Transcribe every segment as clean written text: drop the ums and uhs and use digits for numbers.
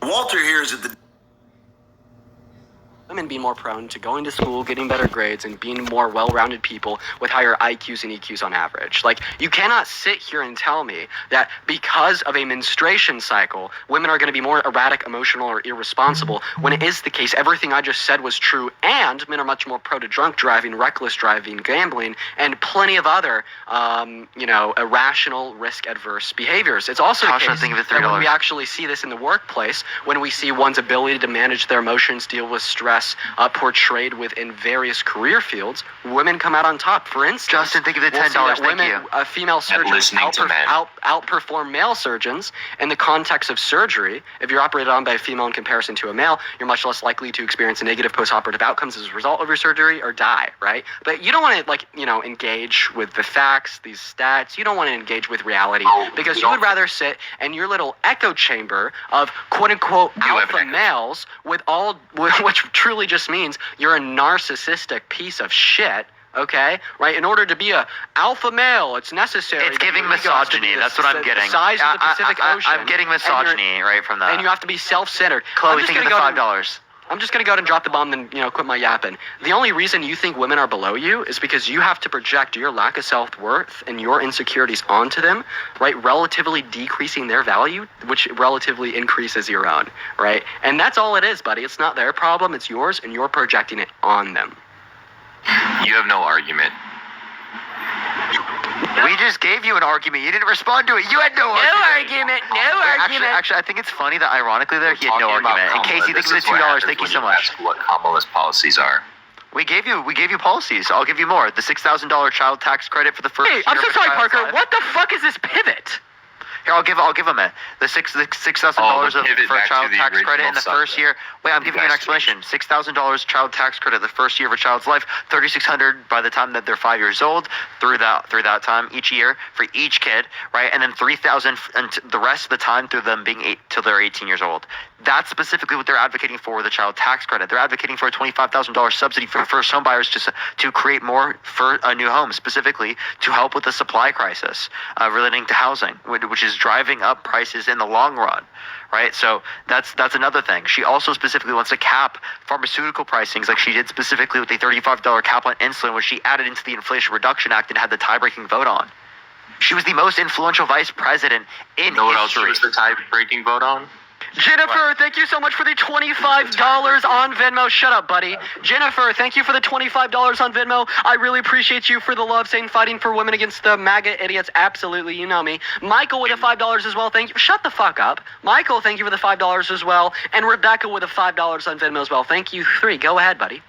Walter here is at the... Women being more prone to going to school, getting better grades, and being more well-rounded people with higher IQs and EQs on average. Like, you cannot sit here and tell me that because of a menstruation cycle, women are going to be more erratic, emotional, or irresponsible, when it is the case everything I just said was true, and men are much more prone to drunk driving, reckless driving, gambling, and plenty of other, irrational, risk-adverse behaviors. It's also the case that when we actually see this in the workplace, when we see one's ability to manage their emotions, deal with stress, portrayed within various career fields, women come out on top. For instance, Justin, think of the $10. Thank you. Female surgeons outperform male surgeons in the context of surgery. If you're operated on by a female in comparison to a male, you're much less likely to experience negative post-operative outcomes as a result of your surgery or die, right? But you don't want to, engage with the facts, these stats. You don't want to engage with reality because you would rather sit in your little echo chamber of quote-unquote alpha males which truly just means you're a narcissistic piece of shit, okay? Right? In order to be a alpha male, it's necessary. It's giving misogyny. That's what I'm getting. The size of the Pacific Ocean. I'm getting misogyny right from that. And you have to be self-centered. Chloe, think of the $5. I'm just going to go ahead and drop the bomb and, quit my yapping. The only reason you think women are below you is because you have to project your lack of self-worth and your insecurities onto them, right? Relatively decreasing their value, which relatively increases your own, right? And that's all it is, buddy. It's not their problem. It's yours, and you're projecting it on them. You have no argument. We just gave you an argument. You didn't respond to it. You had no argument. Actually, I think it's funny that ironically there, he had no argument. In case you think of the $2, thank you so much. What Kamala's policies are. We gave you policies. I'll give you more. The $6,000 child tax credit for the first year. Hey, I'm so sorry, Parker. What the fuck is this pivot? Here, I'll give him it. The $6,000 for a child tax credit in the first year. Wait, I'm giving you an explanation. $6,000 child tax credit the first year of a child's life. $3,600 by the time that they're 5 years old. Through that time each year for each kid, right? And then $3,000 and the rest of the time through them being till they're 18 years old. That's specifically what they're advocating for with the child tax credit. They're advocating for a $25,000 subsidy for first home buyers to create more for a new home, specifically to help with the supply crisis relating to housing, which is driving up prices in the long run, right? So that's another thing. She also specifically wants to cap pharmaceutical pricings like she did specifically with the $35 cap on insulin, which she added into the Inflation Reduction Act and had the tie-breaking vote on. She was the most influential vice president in history. What else was the tie-breaking vote on? Jennifer, thank you so much for the $25 on Venmo. Shut up, buddy. Jennifer, thank you for the $25 on Venmo. I really appreciate you for the love, saying fighting for women against the MAGA idiots. Absolutely, you know me. Michael with the $5 as well. Thank you. Shut the fuck up. Michael, thank you for the $5 as well. And Rebecca with the $5 on Venmo as well. Thank you. 3. Go ahead, buddy.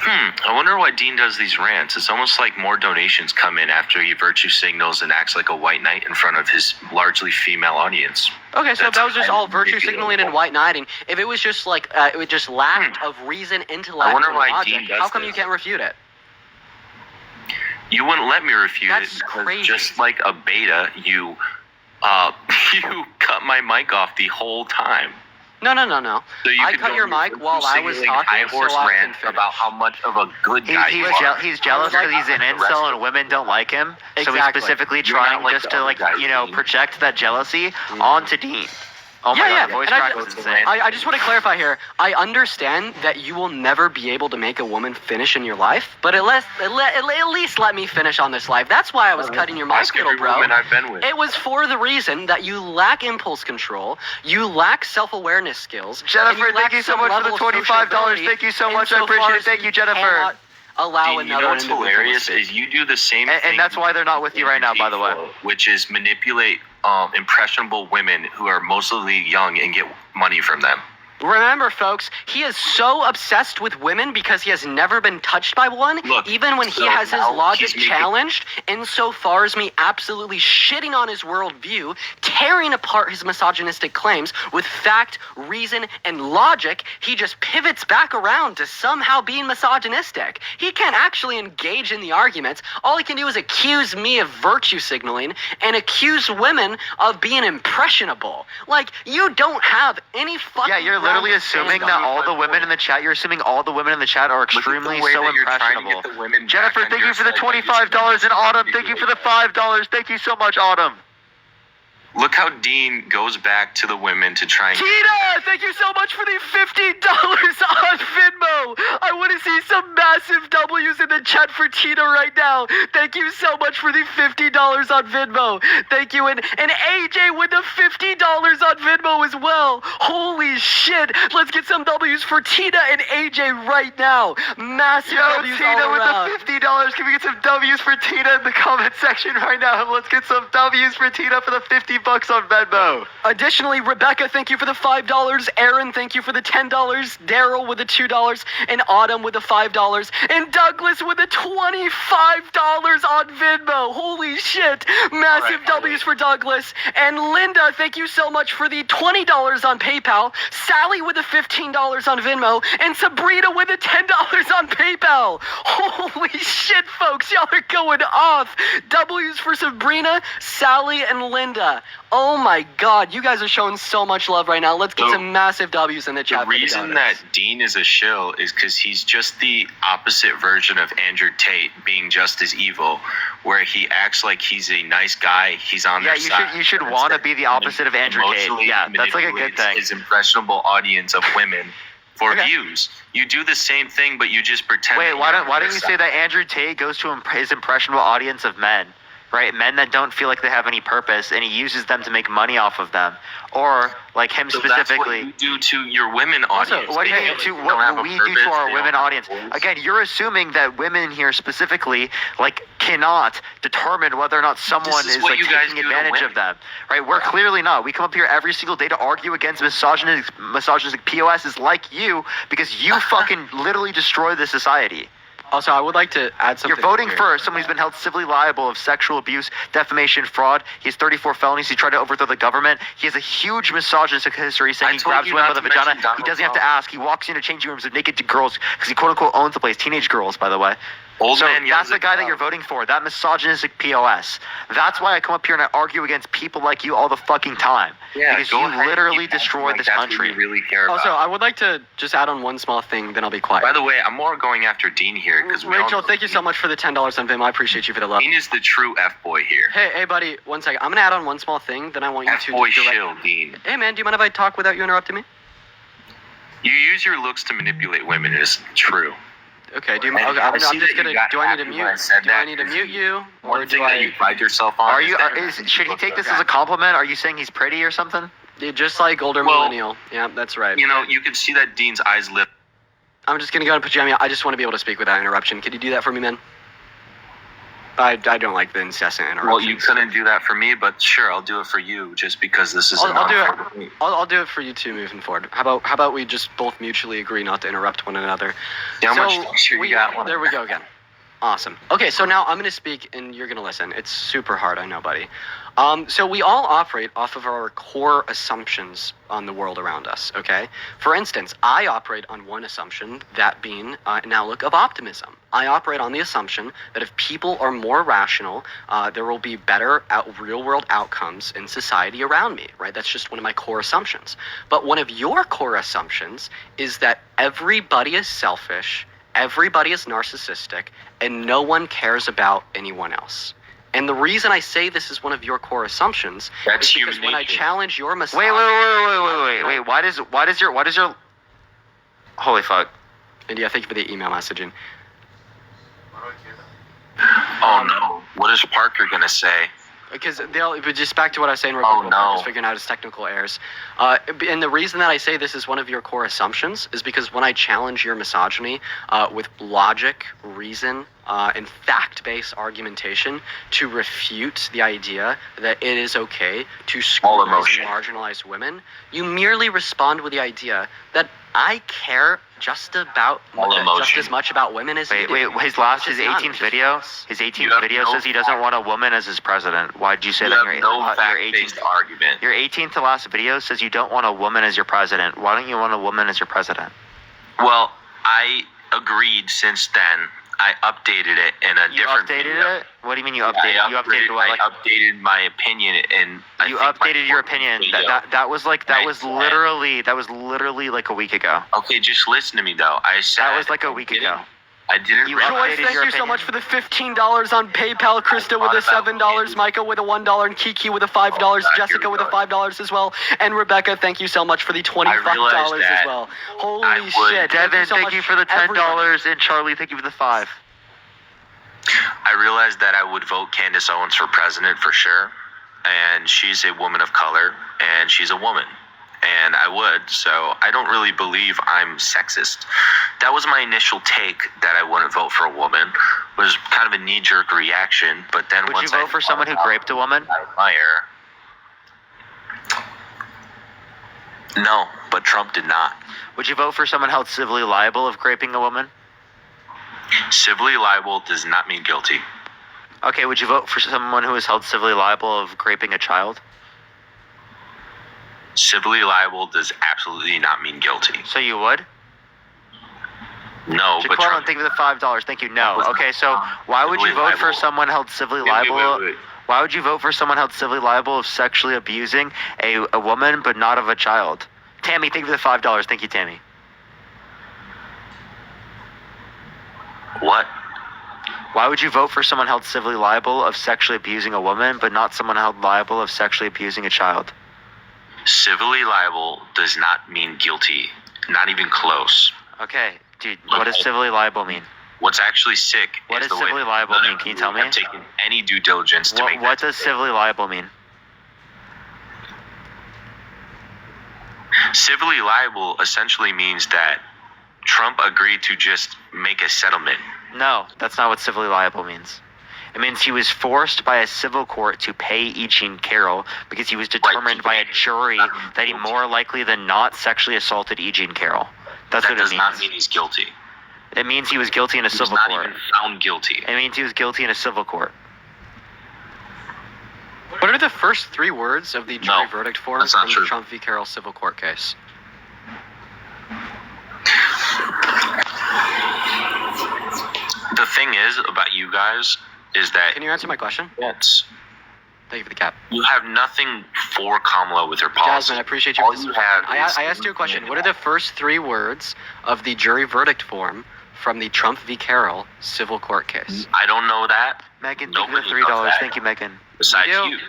I wonder why Dean does these rants. It's almost like more donations come in after he virtue signals and acts like a white knight in front of his largely female audience. Okay, so if that was just all virtue signaling and white knighting, if it was just like, it just lacked of reason, intellect, and logic, how come you can't refute it? You wouldn't let me refute it. That's crazy. Just like a beta, you cut my mic off the whole time. No. So I cut your mic while I was talking, so I can finish. About how much of a good guy you are. He's jealous because he's an incel and women don't like him. Exactly. So he's specifically trying just to project that jealousy onto Dean. Oh my God, voice crack was insane. I just want to clarify here. I understand that you will never be able to make a woman finish in your life, but at least let me finish on this live. That's why I was cutting your mic, little bro. I've been with. It was for the reason that you lack impulse control, you lack self-awareness skills. Jennifer, thank you so much for the $25. Thank you so much. I appreciate it. Thank you, Jennifer. Allow Dean, you know what's hilarious is you do the same thing. And that's why they're not with you right now, by the way. Which is manipulate impressionable women who are mostly young and get money from them. Remember, folks, he is so obsessed with women because he has never been touched by one, even when he has his logic challenged, insofar as me absolutely shitting on his worldview, tearing apart his misogynistic claims with fact, reason, and logic. He just pivots back around to somehow being misogynistic. He can't actually engage in the arguments. All he can do is accuse me of virtue signaling and accuse women of being impressionable. Like, you don't have any fucking... Yeah, you're literally assuming that all the women in the chat, you're assuming all the women in the chat are extremely so impressionable. Jennifer, thank you for the $25, and Autumn, thank you for the $5. Thank you so much, Autumn. Look look how Dean goes back to the women to try and... Tina, thank you so much for the $50 on Venmo. I want to see some massive W's in the chat for Tina right now. Thank you so much for the $50 on Venmo. Thank you. And AJ with the $50 on Venmo as well. Holy shit. Let's get some W's for Tina and AJ right now. Massive W's Tina all around. with the $50. Can we get some W's for Tina in the comment section right now? Let's get some W's for Tina for the $50 on Venmo. Additionally, Rebecca, thank you for the $5. Aaron, thank you for the $10. Daryl with the $2. And Autumn with the $5. And Douglas with the $25 on Venmo. Holy shit. Massive W's for Douglas. And Linda, thank you so much for the $20 on PayPal. Sally with the $15 on Venmo. And Sabrina with the $10 on PayPal. Holy shit, folks. Y'all are going off. W's for Sabrina, Sally, and Linda. Oh my god, you guys are showing so much love right now. Let's get some massive W's in the chat. The reason that Dean is a shill is because he's just the opposite version of Andrew Tate being just as evil, where he acts like he's a nice guy. He's on their side. You should want to be the opposite of Andrew Tate. Yeah, that's like a good thing. His impressionable audience of women for views. You do the same thing, but you just pretend. Wait, why don't you say that Andrew Tate goes to his impressionable audience of men? Right, men that don't feel like they have any purpose, and he uses them to make money off of them, or like him specifically. That's what you do to your women audience. What do you mean to what we do to our women audience? Again, you're assuming that women here specifically like cannot determine whether or not someone is like taking advantage of them. Right, we're clearly not. We come up here every single day to argue against misogynistic POSs like you because you fucking literally destroy the society. Also, I would like to add something. You're voting for someone who's been held civilly liable of sexual abuse, defamation, fraud. He has 34 felonies. He tried to overthrow the government. He has a huge misogynistic history saying he grabs women by the vagina. He doesn't have to ask. He walks into changing rooms of naked girls because he quote-unquote owns the place. Teenage girls, by the way. That's the guy that you're voting for, that misogynistic POS. That's why I come up here and I argue against people like you all the fucking time. Yeah, because you literally destroyed this country. That's what you really care about. Also, I would like to just add on one small thing, then I'll be quiet. By the way, I'm more going after Dean here. Rachel, thank you so much for the $10 on Venmo. I appreciate you for the love. Dean is the true F-boy here. Hey, buddy, one second. I'm going to add on one small thing, then I want you to... F-boy shill, Dean. Hey, man, do you mind if I talk without you interrupting me? You use your looks to manipulate women. It is true. Okay, I'm just gonna. Do I need to mute? Do I need to mute you, or do I? That you pride yourself on. Should he take this as a compliment? Are you saying he's pretty or something? Yeah, just like older millennial. Yeah, that's right. You know, you can see that Dean's eyes lit. I'm just gonna go ahead and put you on mute. I just want to be able to speak without interruption. Could you do that for me, man? I don't like the incessant interruptions. Well, you couldn't do that for me, but sure, I'll do it for you, just because this is. I'll do it for you too, moving forward. How about we just both mutually agree not to interrupt one another? Yeah, you got one. There we go again. Awesome. Okay, so now I'm going to speak and you're going to listen. It's super hard, I know, buddy. So we all operate off of our core assumptions on the world around us, okay? For instance, I operate on one assumption, that being an outlook of optimism. I operate on the assumption that if people are more rational, there will be better real-world outcomes in society around me, right? That's just one of my core assumptions. But one of your core assumptions is that everybody is selfish, everybody is narcissistic, and no one cares about anyone else. And the reason I say this is one of your core assumptions is because when I challenge your misogyny... Wait. Why does your... Holy fuck. India, thank you for the email messaging. Oh no. What is Parker going to say? Because just back to what I was saying, just figuring out his technical errors. And the reason that I say this is one of your core assumptions is because when I challenge your misogyny with logic, reason, and fact-based argumentation to refute the idea that it is okay to scrutinize and marginalize women, you merely respond with the idea that I care just as much about women as you do. Wait, his 18th video says he doesn't want a woman as his president. Why did you say that in your 18th argument? Your 18th to last video says you don't want a woman as your president. Why don't you want a woman as your president? Well, I agreed since then. I updated it in a different video. You updated it? What do you mean you updated it? You updated what? I updated my opinion and you updated your opinion. That was literally like a week ago. Okay, just listen to me though. I said that was like a week ago. I didn't You Joyce, updated thank your you so opinion. much for the $15 on PayPal. Krista with the $7. Micah with a $1. And Kiki with a $5. Jessica with a $5 as well. And Rebecca, thank you so much for the $25 as well. Holy shit. Devin, so thank much, you for the $10. everybody. And Charlie, thank you for the $5. I realized that I would vote Candace Owens for president for sure. And she's a woman of color, and she's a woman. And I would, so I don't really believe I'm sexist. That was my initial take, that I wouldn't vote for a woman. It was kind of a knee-jerk reaction, but then Would once you vote for someone who raped a woman? I admire. No, but Trump did not. Would you vote for someone held civilly liable of raping a woman? Civilly liable does not mean guilty. Okay, would you vote for someone who is held civilly liable of raping a child? Civilly liable does absolutely not mean guilty. So you would? No, but Jaqueline, Trump... thank you for the $5. Thank you. No. Okay, so why would you vote for someone held civilly liable? Wait. Why would you vote for someone held civilly liable of sexually abusing a woman but not of a child? Tammy, thank you for the $5. Thank you, Tammy. What? Why would you vote for someone held civilly liable of sexually abusing a woman but not someone held liable of sexually abusing a child? Civilly liable does not mean guilty. Not even close. Okay, dude, what does civilly liable mean? What's actually sick What is does the way civilly that liable none mean? of Can you you tell me? have taken any due diligence to make What that does civilly liable mean? Civilly liable essentially means that Trump agreed to just make a settlement. No, that's not what civilly liable means. It means he was forced by a civil court to pay E. Jean Carroll because he was determined by a jury that he more likely than not sexually assaulted E. Jean Carroll. That's That what it does means. not mean he's guilty. It means he was guilty in a He was civil not court. even found guilty. It means he was guilty in a civil court. What are the first three words of the jury verdict form that's not from true. the Trump v. Carroll civil court case? The thing is about you guys is that Can you answer my question? yes, Thank you for the cap. you have nothing for Kamala with her policy. Jasmine, I appreciate you All for this. you have I is- asked you a question. What are the first three words of the jury verdict form from the Trump v. Carroll civil court case? I don't know that. Megan, thank you for the Nobody knows $3. that. Thank you, Megan. Besides We do. you.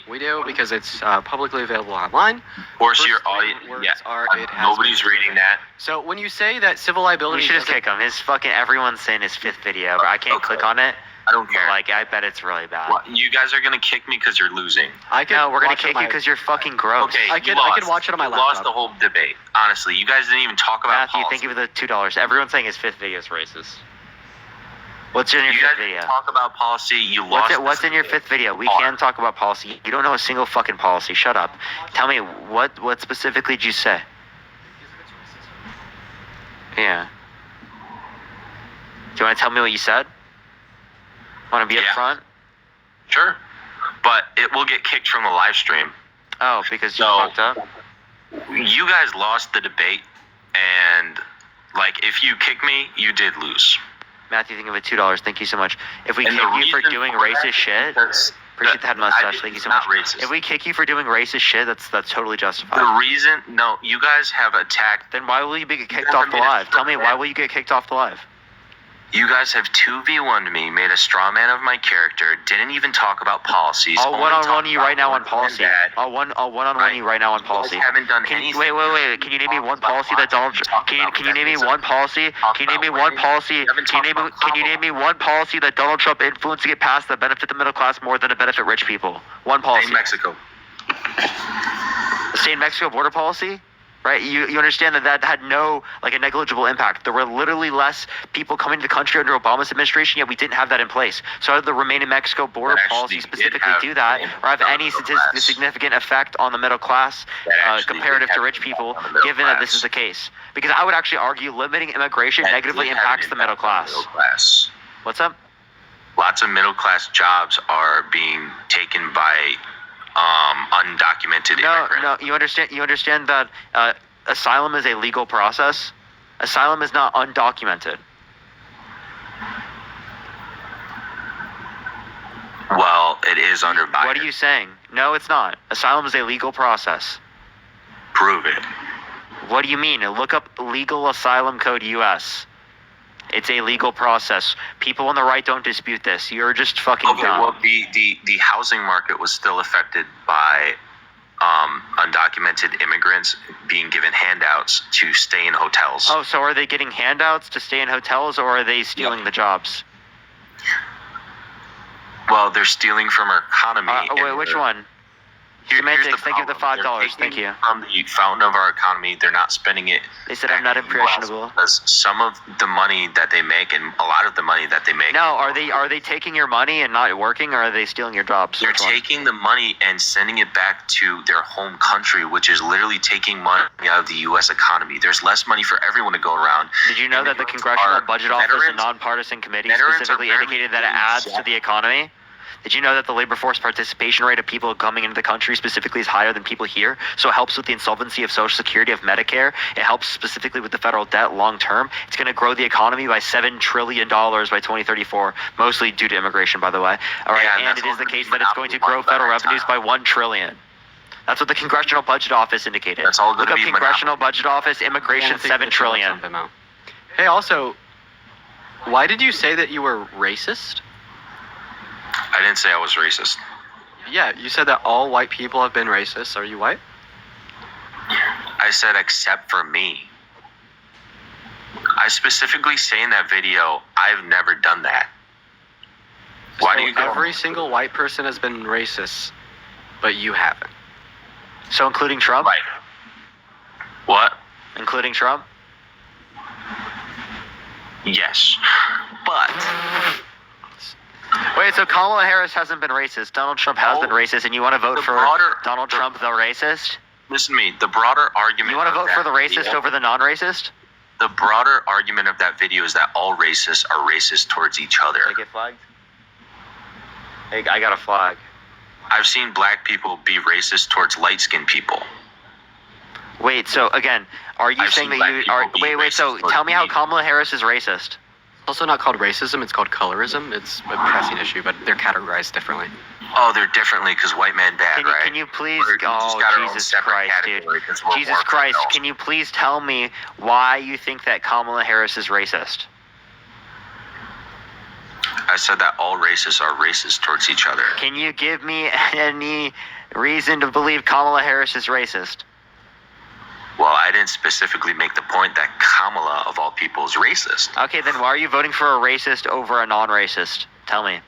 We do, because it's publicly available online. Of course, First your three audience. words Yeah, are, "It has nobody's been reading that. So when you say that civil We liability should just doesn't- kick him. His fucking everyone's saying his 5th video, but I can't Okay. click on it. I don't But care. like, I bet it's really bad. What, you guys are gonna kick me because you're losing. I could No, we're gonna watch it kick on you my- because you're fucking gross. Okay, I you could lost. watch it on my You lost laptop. the whole debate. Honestly, you guys didn't even talk about Matthew, policy. thank you for the $2. Everyone's saying his 5th video is racist. What's in your You 5th guys video? didn't talk about policy. You lost. What's in your 5th video? We can talk about policy. You don't know a single fucking policy. Shut up. Tell me, what specifically did you say? Yeah. Do you want to tell me what you said? Want to be Yeah. up front? Sure, but it will get kicked from the live stream. Oh, because you No. fucked up? You guys lost the debate, and like if you kick me, you did lose. Matthew, think of it, $2. Thank you so much. If we And kick the you for reason doing for that racist is shit, because appreciate the head mustache. I- Thank you it's so much. not racist. If we kick you for doing racist shit, that's totally justified. The reason, no, you guys have attacked. Then why will you get kicked never off the made a live? Tell me, straw why man. will you get kicked off the live? You guys have 2v1'd me, made a straw man of my character, didn't even talk about policies. I'll only one-on-one talked you about right now on mom and policy. dad. I'll one-on-one you right now on policy. You guys haven't done Can anything. wait. Can you name me one policy that Donald? Can you name me one policy? Can you name me one policy? Can you name me one policy that Donald Trump influenced to get passed that benefit the middle class more than to benefit rich people? One policy. In Mexico. The state-Mexico border policy, right? You understand that had no, like, a negligible impact. There were literally less people coming to the country under Obama's administration, yet we didn't have that in place. So how did the Remain in Mexico border That actually policy did specifically have do that, an or have impact any on the middle class. significant effect on the middle class That actually comparative did to have rich an people, impact on the middle given that this class. is the case? Because I would actually argue limiting immigration That negatively did have an impacts the middle impact on the class. middle class. What's up? Lots of middle class jobs are being taken by undocumented immigrants. No, you understand that asylum is a legal process. Asylum is not undocumented. Well, it is under Biden. What are you saying? No, it's not. Asylum is a legal process. Prove it. What do you mean? Look up legal asylum code US. It's a legal process. People on the right don't dispute this. You're just fucking dumb. Well, the housing market was still affected by undocumented immigrants being given handouts to stay in hotels. Oh, so are they getting handouts to stay in hotels, or are they stealing the jobs? Well, they're stealing from our economy. Wait, which one? Semantics, thank you for the $5. Thank you. From the fountain of our economy, they're not spending it. They said I'm not impressionable. Because some of the money that they make, and a lot of the money that they make. No, are they taking your money and not working, or are they stealing your jobs? They're taking the money and sending it back to their home country, which is literally taking money out of the U.S. economy. There's less money for everyone to go around. Did you know that the Congressional Budget Office and Nonpartisan Committee specifically indicated that it adds to the economy? Did you know that the labor force participation rate of people coming into the country specifically is higher than people here? So it helps with the insolvency of Social Security, of Medicare. It helps specifically with the federal debt long term. It's going to grow the economy by $7 trillion by 2034, mostly due to immigration, by the way. All right, yeah, and it is the case that it's going to grow federal revenues by $1 trillion. That's what the Congressional Budget Office indicated. That's all going Look to up be Congressional Budget Office, immigration, $7 trillion. Hey, also, why did you say that you were racist? I didn't say I was racist. Yeah, you said that all white people have been racist. Are you white? I said except for me. I specifically say in that video, I've never done that. Why so do you go? Every single white person has been racist, but you haven't. So including Trump? Right. What? Including Trump? Yes. But... Wait, so Kamala Harris hasn't been racist. Donald Trump has been racist, and you want to vote for Donald Trump, the racist? Listen to me. The broader argument... You want to vote for the racist over the non-racist? The broader argument of that video is that all racists are racist towards each other. Did I get flagged? Hey, I got a flag. I've seen black people be racist towards light-skinned people. Wait, so again, are you saying that you are... Wait, so tell me how Kamala Harris is racist. Also not called racism, it's called colorism. It's a pressing issue, but they're categorized differently. Oh, they're differently because white man bad, right? Can you please... Oh, Jesus Christ, dude. Jesus Christ, can you please tell me why you think that Kamala Harris is racist? I said that all racists are racist towards each other. Can you give me any reason to believe Kamala Harris is racist? Well, I didn't specifically make the point that Kamala, of all people, is racist. Okay, then why are you voting for a racist over a non-racist? Tell me.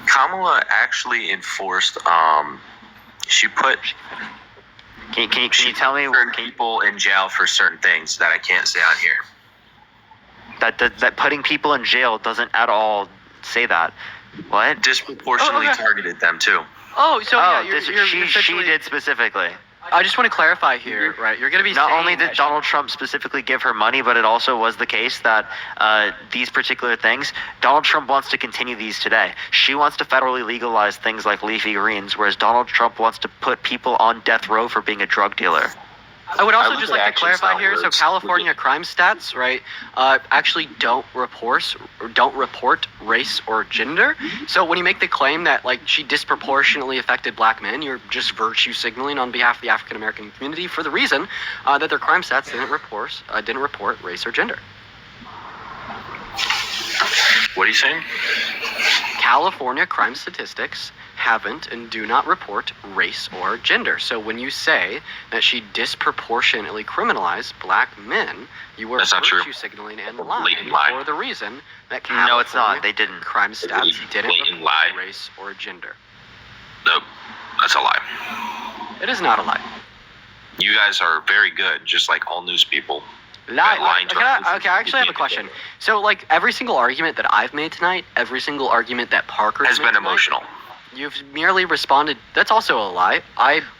Kamala actually enforced, she put... Can you tell me... people in jail for certain things that I can't say on here. That putting people in jail doesn't at all say that. What? Disproportionately targeted them too. Oh, so she did specifically. I just want to clarify here, right? You're going to be not only did Donald Trump specifically give her money, but it also was the case that these particular things, Donald Trump wants to continue these today. She wants to federally legalize things like leafy greens, whereas Donald Trump wants to put people on death row for being a drug dealer. I would also just like to clarify here. So California crime stats, right, actually don't report race or gender. So when you make the claim that like she disproportionately affected black men, you're just virtue signaling on behalf of the African American community for the reason that their crime stats didn't report race or gender. What are you saying? California crime statistics haven't and do not report race or gender. So when you say that she disproportionately criminalized black men, you were virtue signaling and lying for the reason that California no, it's not. They didn't. Crime stats didn't report race or gender. Nope, that's a lie. It is not a lie. You guys are very good, just like all news people. Okay, I actually have a question. So, like, every single argument that I've made tonight, every single argument that Parker has been emotional. You've merely responded. That's also a lie.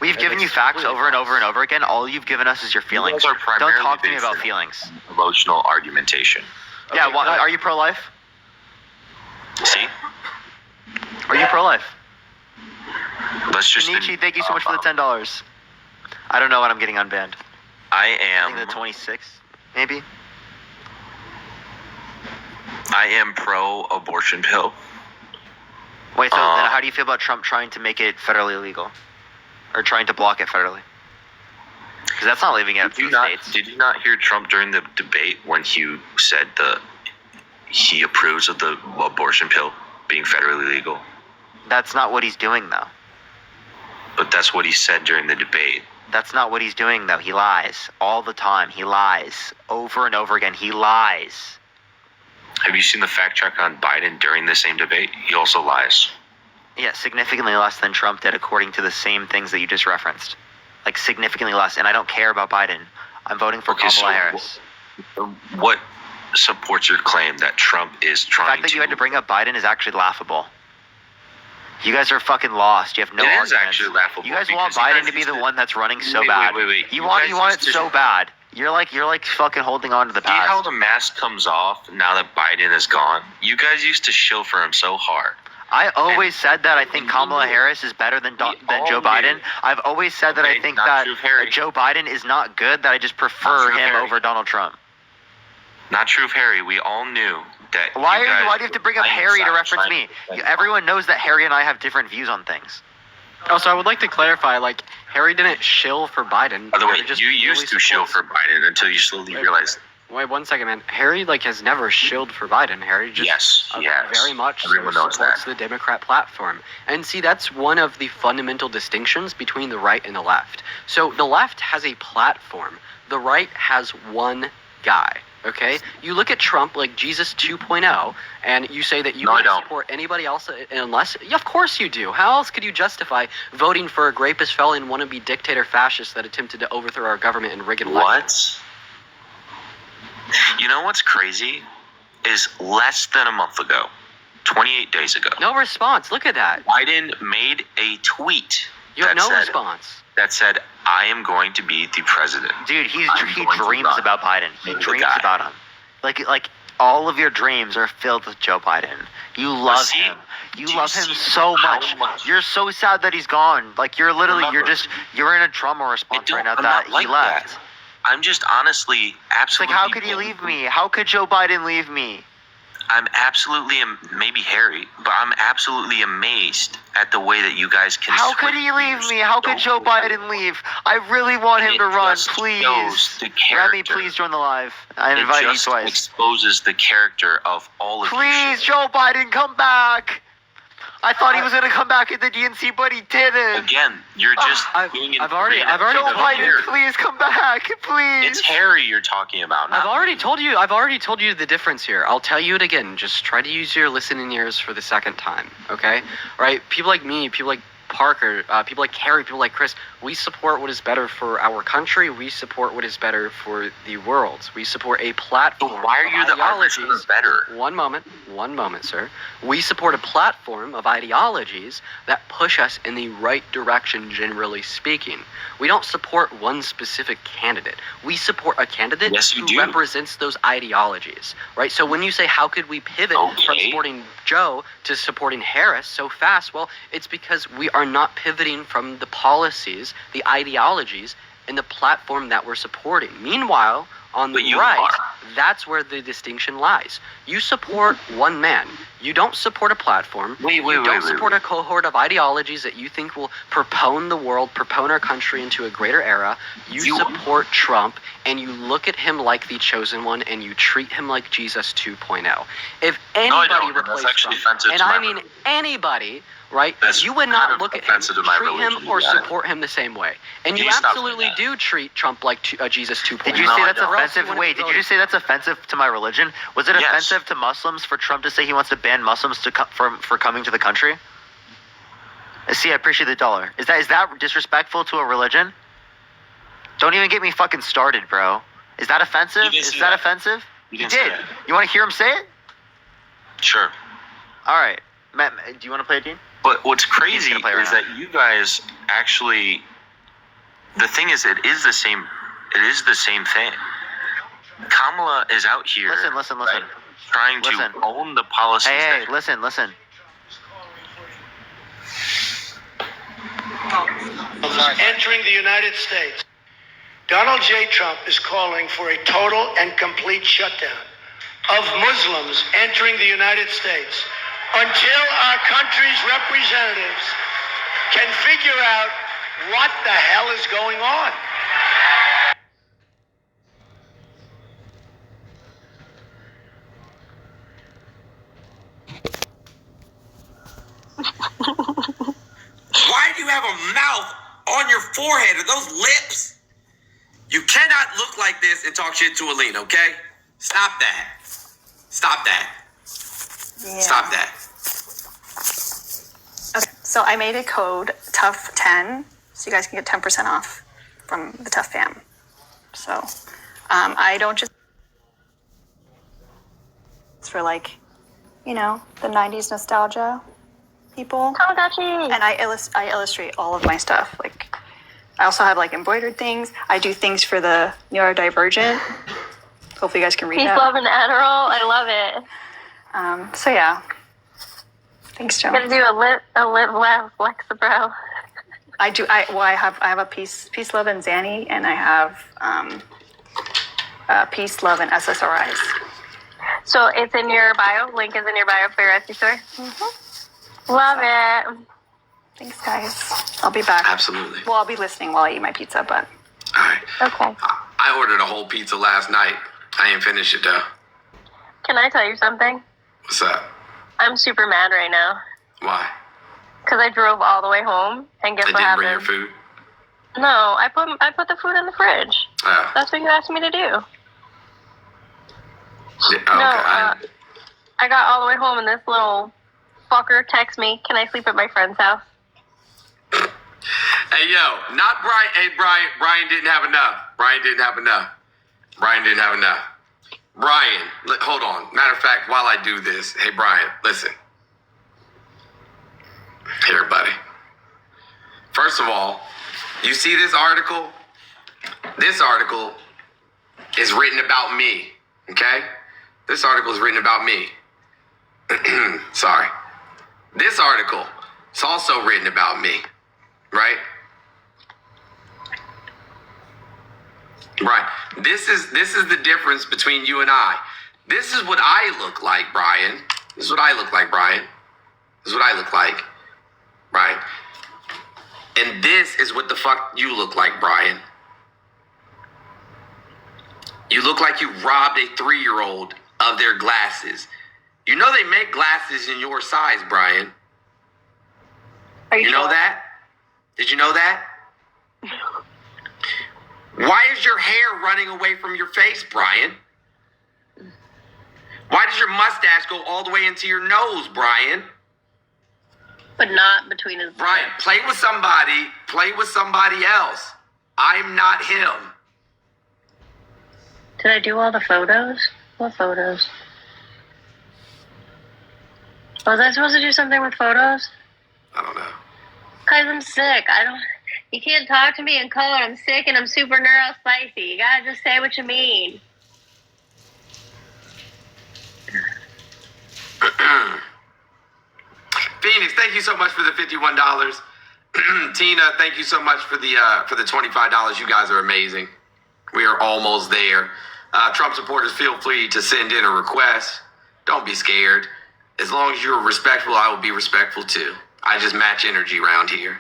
We've given you facts over and over and over again. All you've given us is your feelings. Don't talk to me about feelings. Emotional argumentation. Okay, yeah, well, are you pro-life? See? Are you pro-life? Let's just... Nietzsche, thank you so much for the $10. I don't know what I'm getting unbanned. I am... I think the 26th, maybe? I am pro-abortion pill. Wait, so then how do you feel about Trump trying to make it federally illegal? or trying to block it federally. Because that's not leaving it up to the states. Did you not hear Trump during the debate when he said he approves of the abortion pill being federally legal? That's not what he's doing, though. But that's what he said during the debate. That's not what he's doing, though. He lies all the time. He lies over and over again. He lies. Have you seen the fact check on Biden during the same debate? He also lies. Yeah, significantly less than Trump did, according to the same things that you just referenced. Like, significantly less. And I don't care about Biden. I'm voting for Kamala Harris. What supports your claim that Trump is trying to... The fact that you had to bring up Biden is actually laughable. You guys are fucking lost. You have no arguments. It is actually laughable. You guys want Biden to be the one that's running so bad. Wait. You want it so bad. You're like fucking holding on to the past. See how the mask comes off now that Biden is gone? You guys used to shill for him so hard. I always said that I think Kamala Harris is better than Joe Biden. I've always said that I think that Joe Biden is not good, that I just prefer him over Donald Trump. Not true of Harry. We all knew that. Why do you have to bring up Harry to reference me? Everyone knows that Harry and I have different views on things. Also, I would like to clarify, like, Harry didn't shill for Biden. By the way, you used to shill for Biden until you slowly realized. Wait 1 second, man. Harry, like, has never shilled for Biden. Harry just very much supports the Democrat platform. And see, that's one of the fundamental distinctions between the right and the left. So the left has a platform. The right has one guy. Okay, you look at Trump like Jesus 2.0, and you say that you don't support anybody else unless, of course you do. How else could you justify voting for a rapist, felon, wannabe dictator fascist that attempted to overthrow our government and rig an election? What? You know what's crazy? Is less than a month ago, 28 days ago. No response. Look at that. Biden made a tweet. You have no response. That said, I am going to be the president. Dude, he dreams about Biden. He dreams about him. Like all of your dreams are filled with Joe Biden. You love him. You love him so much. You're so sad that he's gone. Like you're in a trauma response right now that he left. I'm just honestly absolutely. Like how could he leave me? How could Joe Biden leave me? I'm absolutely, maybe Harry, but I'm absolutely amazed at the way that you guys can. How could he leave me? How could Joe Biden leave? I really want him to run, please. Remy, please join the live. I invite you twice. It exposes the character of all of you. Please, Joe Biden, come back. I thought he was gonna come back at the DNC, but he didn't. Again, you're just being I've already Joe Biden, please come back, please. It's Harry you're talking about. I've already told you the difference here. I'll tell you it again. Just try to use your listening ears for the second time, okay? Right? People like me, people like Parker, people like Harry, people like Chris, we support what is better for our country. We support what is better for the world. We support a platform. But why are you the arbiter of better? One moment, sir. We support a platform of ideologies that push us in the right direction, generally speaking. We don't support one specific candidate. We support a candidate who represents those ideologies, right? So when you say, how could we pivot from supporting Joe to supporting Harris so fast? Well, it's because we are not pivoting from the policies, the ideologies, and the platform that we're supporting. Meanwhile, on the right, that's where the distinction lies. You support one man. You don't support a platform. You don't support a cohort of ideologies that you think will propone the world, propone our country into a greater era. You support Trump, and you look at him like the chosen one, and you treat him like Jesus 2.0. If anybody replaced Trump, and I mean anybody, right, you would not look at him, treat him, or support him the same way. And you absolutely do treat Trump like Jesus 2.0. Did you say that's offensive? Wait, did you just say that's offensive to my religion? Was it offensive to Muslims for Trump to say he wants to ban Muslims for coming to the country? See, I appreciate the dollar. Is that disrespectful to a religion? Don't even get me fucking started, bro. Is that offensive? Is that offensive? You did. You want to hear him say it? Sure. All right. Matt, do you want to play it, Dean? But what's crazy is that you guys actually, the thing is, it is the same thing. Kamala is out here. Listen. Right, trying to own the policies. Hey, listen. Entering the United States. Donald J. Trump is calling for a total and complete shutdown of Muslims entering the United States until our country's representatives can figure out What the hell is going on? Why do you have a mouth on your forehead and those lips? You cannot look like this and talk shit to Alina, okay? Stop that. Stop that. Yeah. Stop that. Okay, so I made a code, TOUGH10, so you guys can get 10% off from the Tough fam. So, I don't just... It's for like, you know, the 90s nostalgia people. Tamagotchi! And I illustrate all of my stuff. Like, I also have like embroidered things. I do things for the Neurodivergent. Hopefully you guys can read Peace, that. love, and Adderall. I love it. So yeah. Thanks, Joe. I'm gonna do a lip laugh, Lexapro. I have a peace, love, and Zanny, and I have peace, love, and SSRIs. So it's in your bio. Link is in your bio for your Etsy store. Love it. Thanks, guys. I'll be back. Absolutely. Well, I'll be listening while I eat my pizza, but All right. Okay. I ordered a whole pizza last night. I ain't finished it, though. Can I tell you something? What's up? I'm super mad right now Why? because I drove all the way home, and guess They what didn't bring happened? your food? No, I put the food in the fridge. Oh. That's what you asked me to do. Okay. I got all the way home, and this little fucker texts me, "Can I sleep at my friend's house?" Hey, yo, not Brian. Hey, Brian. Brian didn't have enough. Brian, hold on. Matter of fact, while I do this, hey, Brian, listen. Here, buddy. First of all, you see this article? This article is written about me, okay? This article is written about me. Sorry. This article is also written about me, right? Right. This is the difference between you and I. This is what I look like, Brian. This is what I look like, Brian. Right? And this is what the fuck you look like, Brian. You look like you robbed a 3-year-old of their glasses. You know they make glasses in your size, Brian. Are You know sure? that? Did you know that? Why is your hair running away from your face, Brian? Why does your mustache go all the way into your nose, Brian? But not between his. Brian, play with somebody else. I'm not him. Did I do all the photos? What photos? Was I supposed to do something with photos? I don't know. Guys, I'm sick. You can't talk to me in color. I'm sick and I'm super neurospicy. You gotta just say what you mean. Phoenix, thank you so much for the $51. Tina, thank you so much for the $25. You guys are amazing. We are almost there. Trump supporters, feel free to send in a request. Don't be scared. As long as you're respectful, I will be respectful too. I just match energy around here.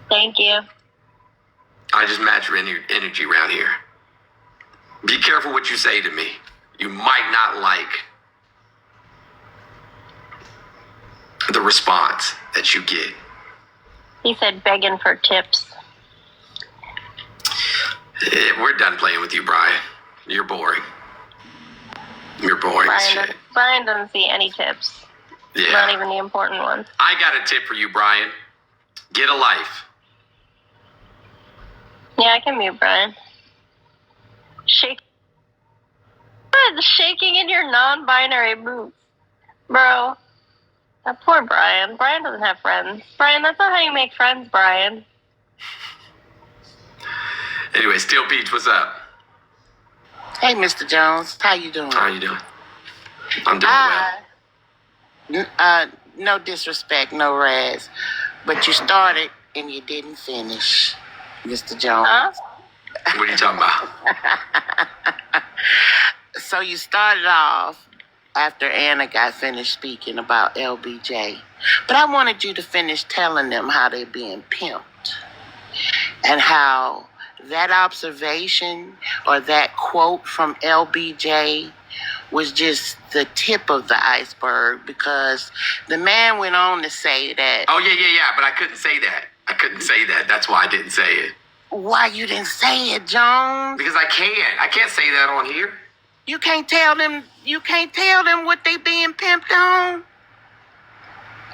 Thank you. I just match your energy around here. Be careful what you say to me. You might not like the response that you get. He said begging for tips. We're done playing with you, Brian. You're boring. You're boring as shit. Brian doesn't see any tips. Yeah. Not even the important ones. I got a tip for you, Brian. Get a life. Yeah, I can mute Brian. Shake. What? Shaking in your non-binary boots. Bro. That poor Brian. Brian doesn't have friends. Brian, that's not how you make friends, Brian. Anyway, Steel Peach, what's up? Hey, Mr. Jones, how you doing? How you doing? I'm doing well. No disrespect, no razz, but you started and you didn't finish, Mr. Jones. Huh? What are you talking about? So you started off after Anna got finished speaking about LBJ. But I wanted you to finish telling them how they're being pimped and how that observation or that quote from LBJ was just the tip of the iceberg, because the man went on to say that. Oh, yeah, but I couldn't say that. That's why I didn't say it. Why you didn't say it, Jones? Because I can't. I can't say that on here. You can't tell them what they being pimped on.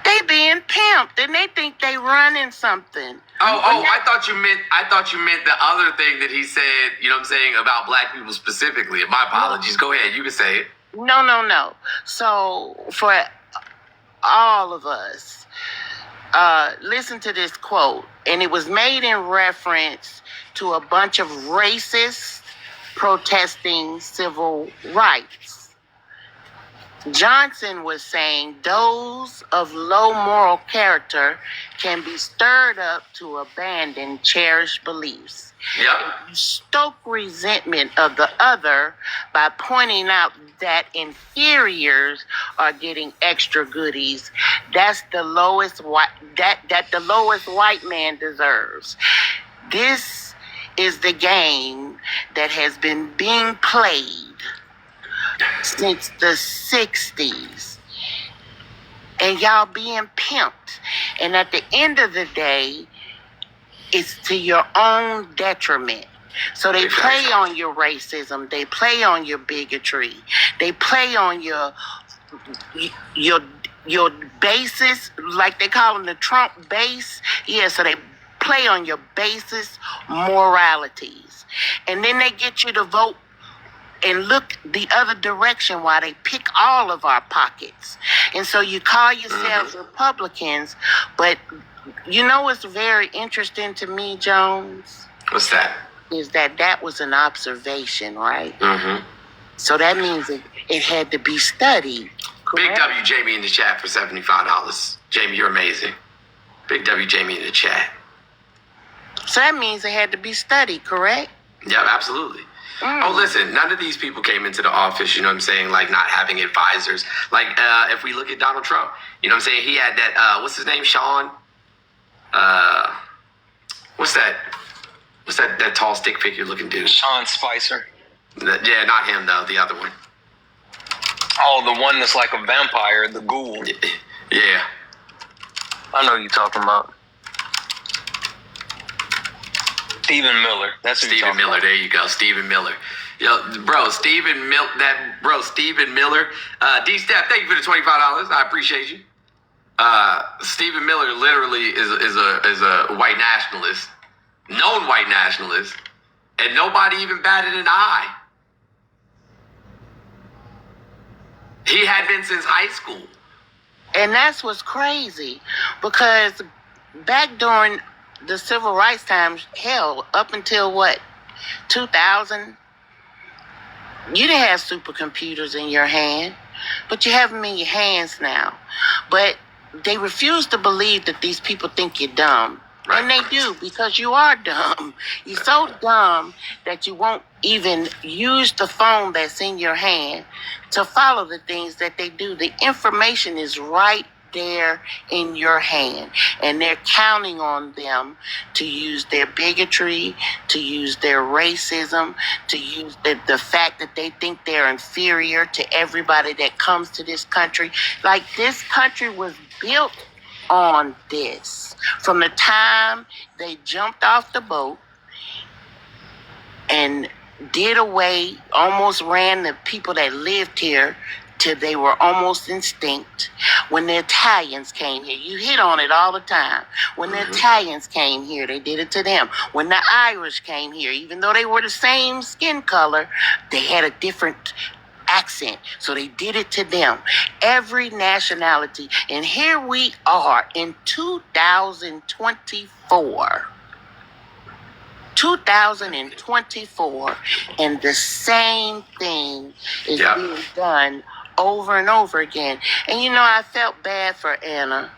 They being pimped and they think they running something. I thought you meant the other thing that he said, you know what I'm saying, about black people specifically. My apologies. Go ahead, you can say it. No. So for all of us, listen to this quote, and it was made in reference to a bunch of racists protesting civil rights. Johnson was saying those of low moral character can be stirred up to abandon cherished beliefs. Yep. Stoke resentment of the other by pointing out that inferiors are getting extra goodies. That's the lowest that the lowest white man deserves. This is the game that has been being played since the 60s. And y'all being pimped. And at the end of the day, it's to your own detriment. So they play on your racism. They play on your bigotry. They play on your basis, like they call them the Trump base. Yeah, so they play on your basis moralities. And then they get you to vote and look the other direction while they pick all of our pockets. And so you call yourselves Republicans, but you know what's very interesting to me, Jones? What's that? Is that was an observation, right? Mm-hmm. So that means it had to be studied. Correct? Big W Jamie in the chat for $75. Jamie, you're amazing. Big W Jamie in the chat. So that means it had to be studied, correct? Yeah, absolutely. Oh, listen, none of these people came into the office, you know what I'm saying, like not having advisors. Like, if we look at Donald Trump, you know what I'm saying, he had that, what's his name, Sean? What's that tall stick figure looking dude? Sean Spicer. Yeah, not him, though, the other one. Oh, the one that's like a vampire, the ghoul. Yeah. I know who you're talking about. Stephen Miller. That's Stephen Miller. About. There you go, Stephen Miller. Yo, bro, Stephen Miller. D-Step, thank you for the $25. I appreciate you. Stephen Miller literally is a white nationalist, known white nationalist, and nobody even batted an eye. He had been since high school. And that's what's crazy, because back during the civil rights times, hell, up until 2000, you didn't have supercomputers in your hand, but you have them in your hands now. But they refuse to believe that these people think you're dumb. And they do, because you are dumb. You're so dumb that you won't even use the phone that's in your hand to follow the things that they do. The information is right there in your hand, and they're counting on them to use their bigotry, to use their racism, to use the fact that they think they're inferior to everybody that comes to this country. Like, this country was built on this. From the time they jumped off the boat and did away, almost ran the people that lived here till they were almost extinct. When the Italians came here, you hit on it all the time. When the Italians came here, they did it to them. When the Irish came here, even though they were the same skin color, they had a different accent, so they did it to them. Every nationality. And here we are in 2024. 2024, and the same thing is being done over and over again. And I felt bad for Anna.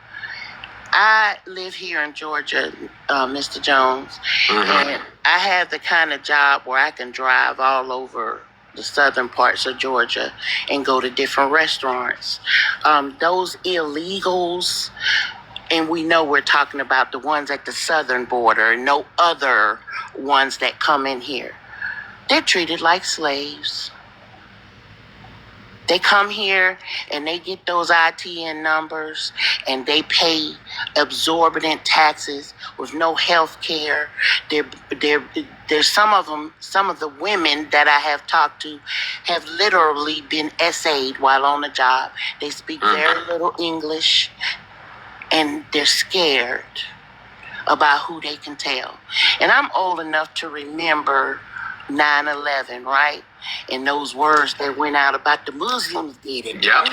I live here in Georgia, Mr. Jones, and I have the kind of job where I can drive all over the southern parts of Georgia, and go to different restaurants. Those illegals, and we know we're talking about the ones at the southern border, no other ones that come in here. They're treated like slaves. They come here and they get those ITN numbers and they pay exorbitant taxes with no health care. There's some of them, some of the women that I have talked to have literally been essayed while on the job. They speak very little English and they're scared about who they can tell. And I'm old enough to remember 9/11, right? And those words that went out about the Muslims did it. Yep,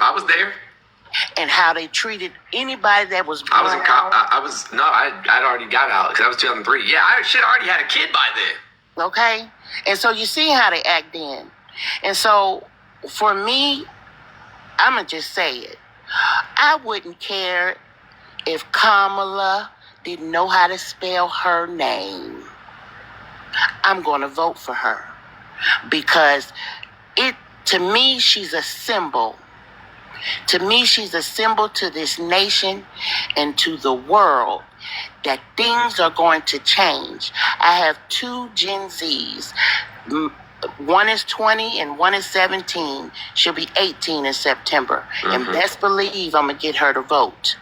I was there. And how they treated anybody that was I was in I'd already got out because that was 2003. Yeah, I already had a kid by then. Okay? And so you see how they act then. And so for me, I'm going to just say it. I wouldn't care if Kamala didn't know how to spell her name. I'm going to vote for her because to me, she's a symbol. To me, she's a symbol to this nation and to the world that things are going to change. I have 2 Gen Zs. One is 20 and one is 17. She'll be 18 in September. And best believe I'm going to get her to vote.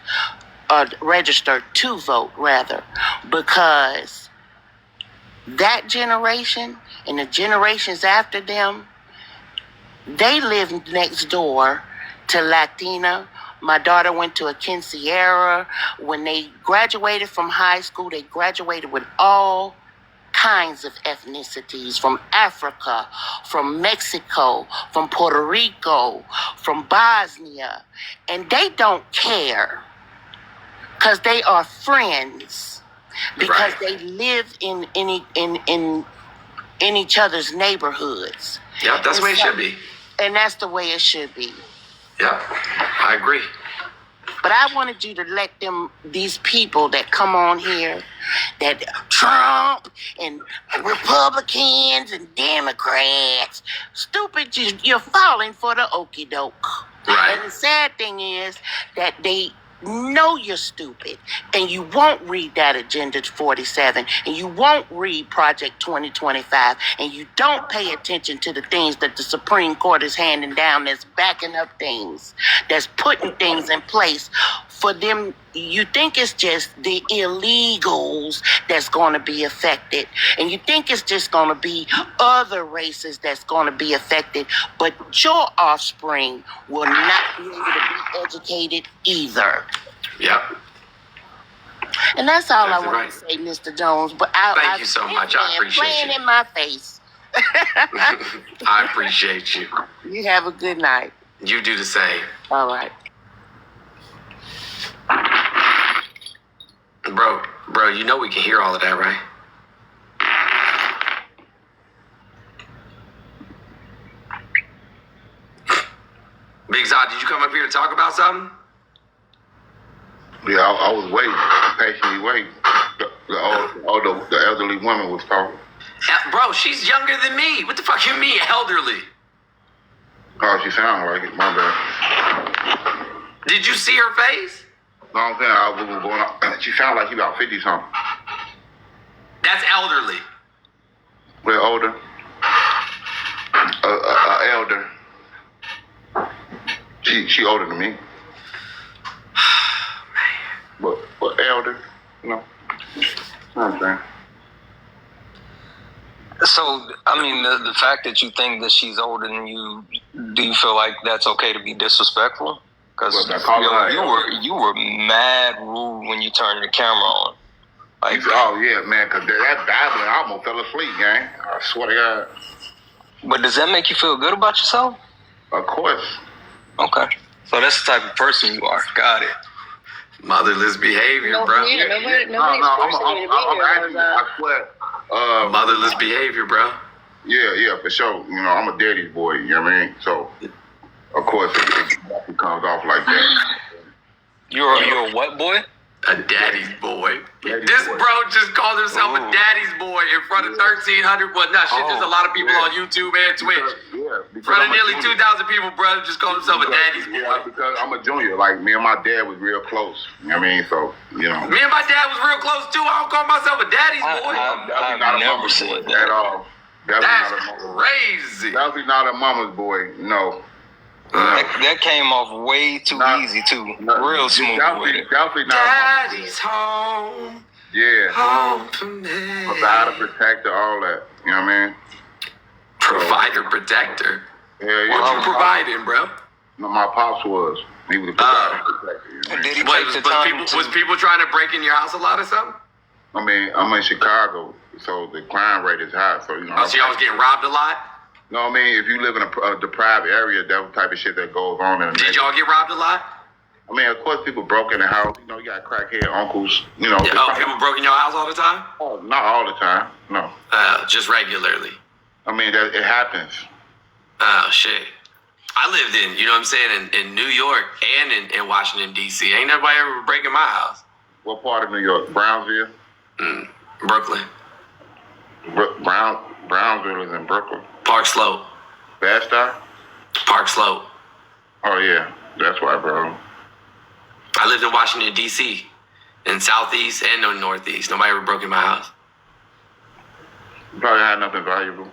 Or register to vote, rather. Because that generation and the generations after them, they live next door to Latina. My daughter went to a quinceañera. When they graduated from high school, they graduated with all kinds of ethnicities from Africa, from Mexico, from Puerto Rico, from Bosnia. And they don't care because they are friends. Because they live in each other's neighborhoods. Yeah, that's the way it should be. And that's the way it should be. Yeah, I agree. But I wanted you to let these people that come on here, that Trump and Republicans and Democrats, stupid, you're falling for the okie doke. Right. And the sad thing is that they know you're stupid and you won't read that Agenda 47 and you won't read Project 2025 and you don't pay attention to the things that the Supreme Court is handing down that's backing up things, that's putting things in place for them. You think it's just the illegals that's going to be affected and you think it's just going to be other races that's going to be affected, but your offspring will not be able to be educated either. Yep. And that's all That's I want right. to say, Mr. Jones. But Thank you so much. I appreciate playing you. in my face. I appreciate you. You have a good night. You do the same. All right. Bro, you know we can hear all of that, right? Big Zod, did you come up here to talk about something? Yeah, I was waiting, patiently waiting. The elderly woman was talking. Bro, she's younger than me. What the fuck you mean, elderly? Oh, she sounded like it. My bad. Did you see her face? No, I'm saying I was going on. She sounded like she about 50 something. That's elderly. Well, older. Elder. She older than me. But elder, you know. I'm saying. So, I mean, the fact that you think that she's older than you, do you feel like that's okay to be disrespectful? Because you were mad rude when you turned the camera on. Like, oh yeah, man, because that babbling, I almost fell asleep, gang. I swear to God. but does that make you feel good about yourself? Of course. Okay. So that's the type of person you are. Got it. Motherless behavior, bro. I'm actually, I swear. Motherless behavior, bro. Yeah, for sure. You know, I'm a daddy's boy, you know what I mean? So, of course, it comes off like that. You're a what boy? A daddy's boy. This bro just called himself a daddy's boy in front of 1,300. Well, no, shit, there's a lot of people on YouTube and Twitch. In front of nearly 2,000 people, bro, just called himself a daddy's boy. Yeah, because I'm a junior. Like, me and my dad was real close. You know what I mean? So, you know. Me and my dad was real close, too. I don't call myself a daddy's boy. I've never said that At all. That's crazy. Definitely not a mama's boy. No. That came off way too easy, too. Real smooth with it. Definitely not Daddy's home. Yeah. Home for me. Provider, protector, all that. You know what I mean? Provider, protector. Yeah, What you providing, bro? My pops was. He was a provider, protector. You know what I mean? Did he take the time Was people trying to break in your house a lot or something? I mean, I'm in Chicago, so the crime rate is high. So, you know. Oh, so y'all was getting robbed a lot? No, I mean, if you live in a deprived area, that's the type of shit that goes on. Did y'all get robbed a lot? I mean, of course, people broke in the house. You know, you got crackhead uncles. You know. People broke in your house all the time? Oh, not all the time. No. Just regularly. I mean, it happens. Oh, shit. I lived in, you know what I'm saying, in New York and in Washington, D.C. Ain't nobody ever breaking my house. What part of New York? Brownsville? Brooklyn. Brownsville is in Brooklyn. Park Slope. Bed-Stuy? Park Slope. Oh, yeah. That's right, bro. I lived in Washington, D.C. in Southeast and in Northeast. Nobody ever broke in my house. You probably had nothing valuable.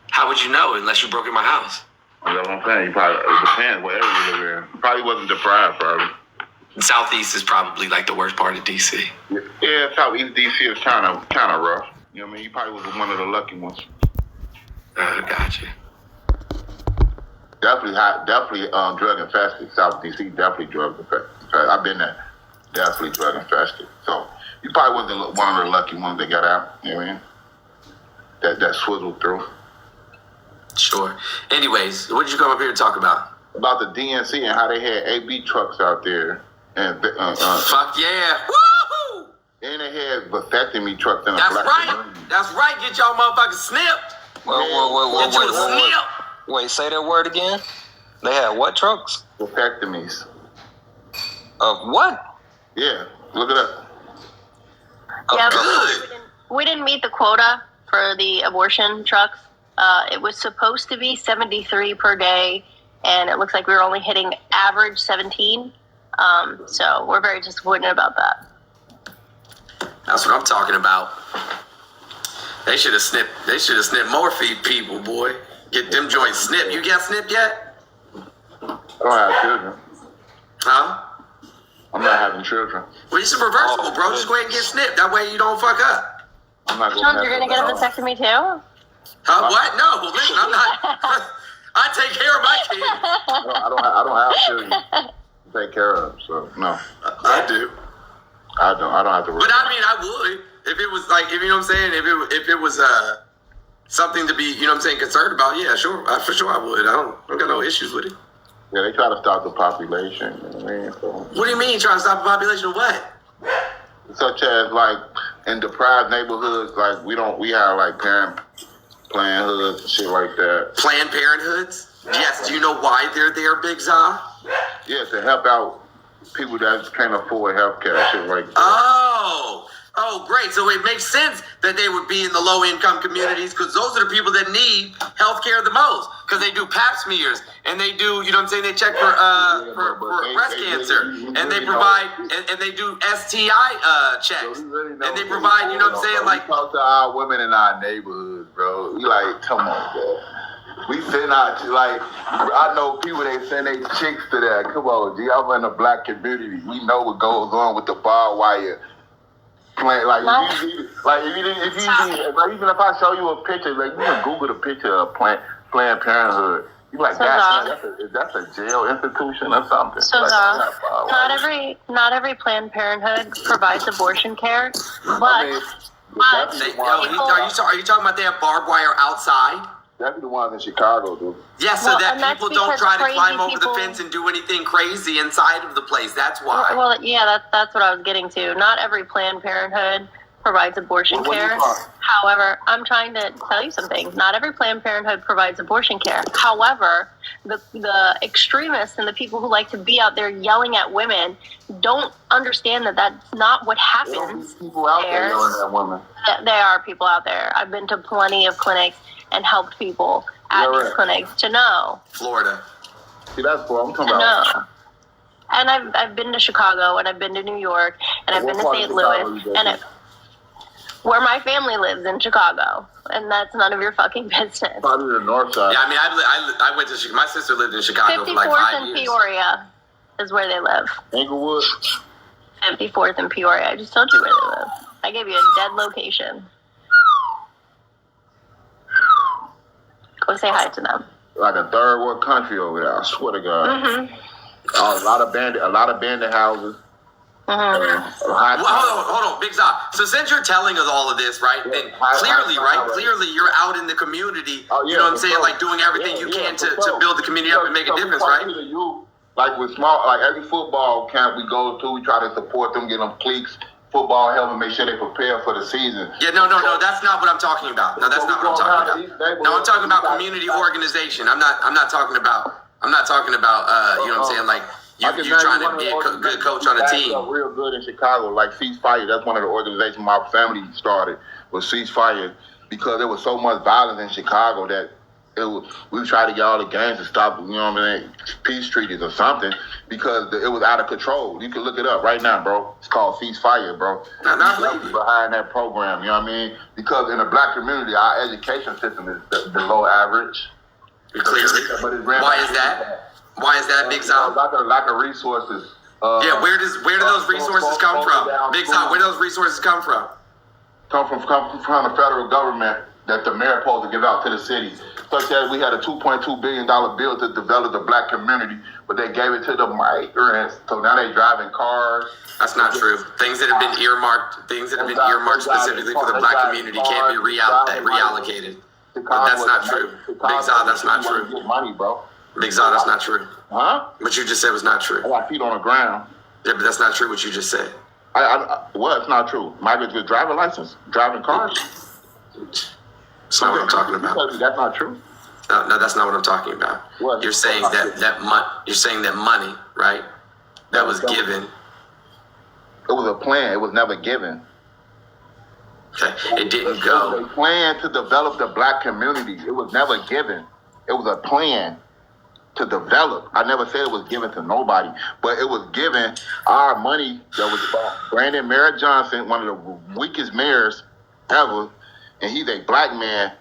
How would you know unless you broke in my house? That's what I'm saying. It depends wherever you live in. Probably wasn't deprived, probably. Southeast is probably like the worst part of D.C. Yeah, Southeast D.C. is kind of rough. You know what I mean? You probably was one of the lucky ones. Gotcha. Definitely drug infested. South D.C. definitely drug infested. I've been there. Definitely drug infested. So you probably wasn't one of the lucky ones that got out. You know what I mean? That swizzled through. Sure. Anyways, what did you come up here to talk about? About the DNC and how they had AB trucks out there. And fuck yeah. Woo! And they had vasectomy trucks in a That's black right. community. That's right. Get y'all motherfuckers snipped. Get you a snip. Wait, say that word again. They had what trucks? Vasectomies. Of what? Yeah, look it up. Yeah, Good. we didn't meet the quota for the abortion trucks. It was supposed to be 73 per day, and it looks like we were only hitting average 17. So we're very disappointed about that. That's what I'm talking about. They should have snipped. They should have snipped more people, boy. Get them joints snipped. You got snipped yet? I don't have children. Huh? I'm not having children. Well, it's reversible, bro. Just go ahead and get snipped. That way you don't fuck up. I'm not going Sean, you're gonna get a vasectomy too? Huh? What? No, listen, I'm not. I take care of my kids. No, I don't have children to take care of, so no. I do. I don't have to worry. But I mean, I would if it was like, if you know what I'm saying. If it was something to be, you know what I'm saying, concerned about. Yeah, sure, for sure I would. I don't got no issues with it. Yeah, they try to stop the population. You know what I mean? So, What do you mean trying to stop the population of what? such as like in deprived neighborhoods, like we have like Planned Hoods and shit like that. Planned Parenthoods? Yes. Do you know why they're there, Big Za? Yeah, to help out people that can't afford healthcare, shit like that. Oh, great. So it makes sense that they would be in the low-income communities because those are the people that need health care the most because they do pap smears and they do, you know what I'm saying, they check for breast cancer and they provide, and they do STI checks. And they provide, you know what I'm saying, like... We talk to our women in our neighborhoods, bro. We like, come on, bro. We send out, like, I know people, they send their chicks to that. Come on, G, I'm in the black community. We know what goes on with the barbed wire. Even if I show you a picture, like, you can Google the picture of Planned Parenthood. You like, that's a jail institution or something. So like, not every Planned Parenthood provides abortion care, but Are you talking about they have barbed wire outside? That's the ones in Chicago, dude. Yeah, so that and people don't try to climb over people- the fence and do anything crazy inside of the place. That's why. Well, yeah, that's what I was getting to. Not every Planned Parenthood provides abortion What care. However, I'm trying to tell you something. Not every Planned Parenthood provides abortion care. However, the extremists and the people who like to be out there yelling at women don't understand that that's not what happens. People out there yelling at women. There are people out there. I've been to plenty of clinics and helped people at these clinics to know. Florida. See, that's what I'm talking about. No. And I've been to Chicago, and I've been to New York, and I've been to St. Louis, and where my family lives in Chicago, and that's none of your fucking business. Probably the north side. Yeah, I mean, I went to Chicago. My sister lived in Chicago for like 5 54th years. and Peoria is where they live. Englewood. 54th and Peoria. I just told you where they live. I gave you a dead location. Go say hi to them. Like a third world country over there. I swear to God. Mm-hmm. A lot of bandit houses. Hold on, Big Zah. So since you're telling us all of this, right, then clearly you're out in the community, you know what I'm saying, like doing everything you can to build the community up and make a difference, right? Like with like every football camp we go to, we try to support them, get them cleats, football helmet, make sure they prepare for the season. Yeah, no, that's not what I'm talking about. No, that's not what I'm talking about. No, I'm talking about community organization. I'm not talking about, you know what I'm saying, like, you're trying to be a good coach on a team. Real good in Chicago, like Ceasefire. That's one of the organizations my family started, was Ceasefire, because there was so much violence in Chicago that we tried to get all the gangs to stop, you know what I mean, peace treaties or something, because it was out of control. You can look it up right now, bro. It's called Ceasefire, bro. Behind that program, you know what I mean? Because in the black community, our education system is below average. Clearly. Why is that? Why is that, Big Zah? Lack of resources. Where do those resources come from? Big Zah, where do those resources come from? Come from the federal government that the mayor supposed to give out to the city. Such as we had a $2.2 billion bill to develop the black community, but they gave it to the migrants. So now they driving cars. That's not true. Things that have been earmarked specifically for the black community can't be reallocated. But that's not true. Big Zah, that's not true. Money, bro. Big Zah, that's not true. Huh? What you just said was not true. I got feet on the ground. Yeah, but that's not true what you just said. It's not true. Migrants with driver's license, driving cars. That's not what I'm talking about. That's not true. No, that's not what I'm talking about. What? You're saying you're saying that money, right? That was given. It was a plan. It was never given. Okay, it didn't go. It was a plan to develop the black community. It was never given. It was a plan to develop. I never said it was given to nobody, but it was given. Our money that was Brandon Merritt Johnson, one of the weakest mayors ever, and he's a black man,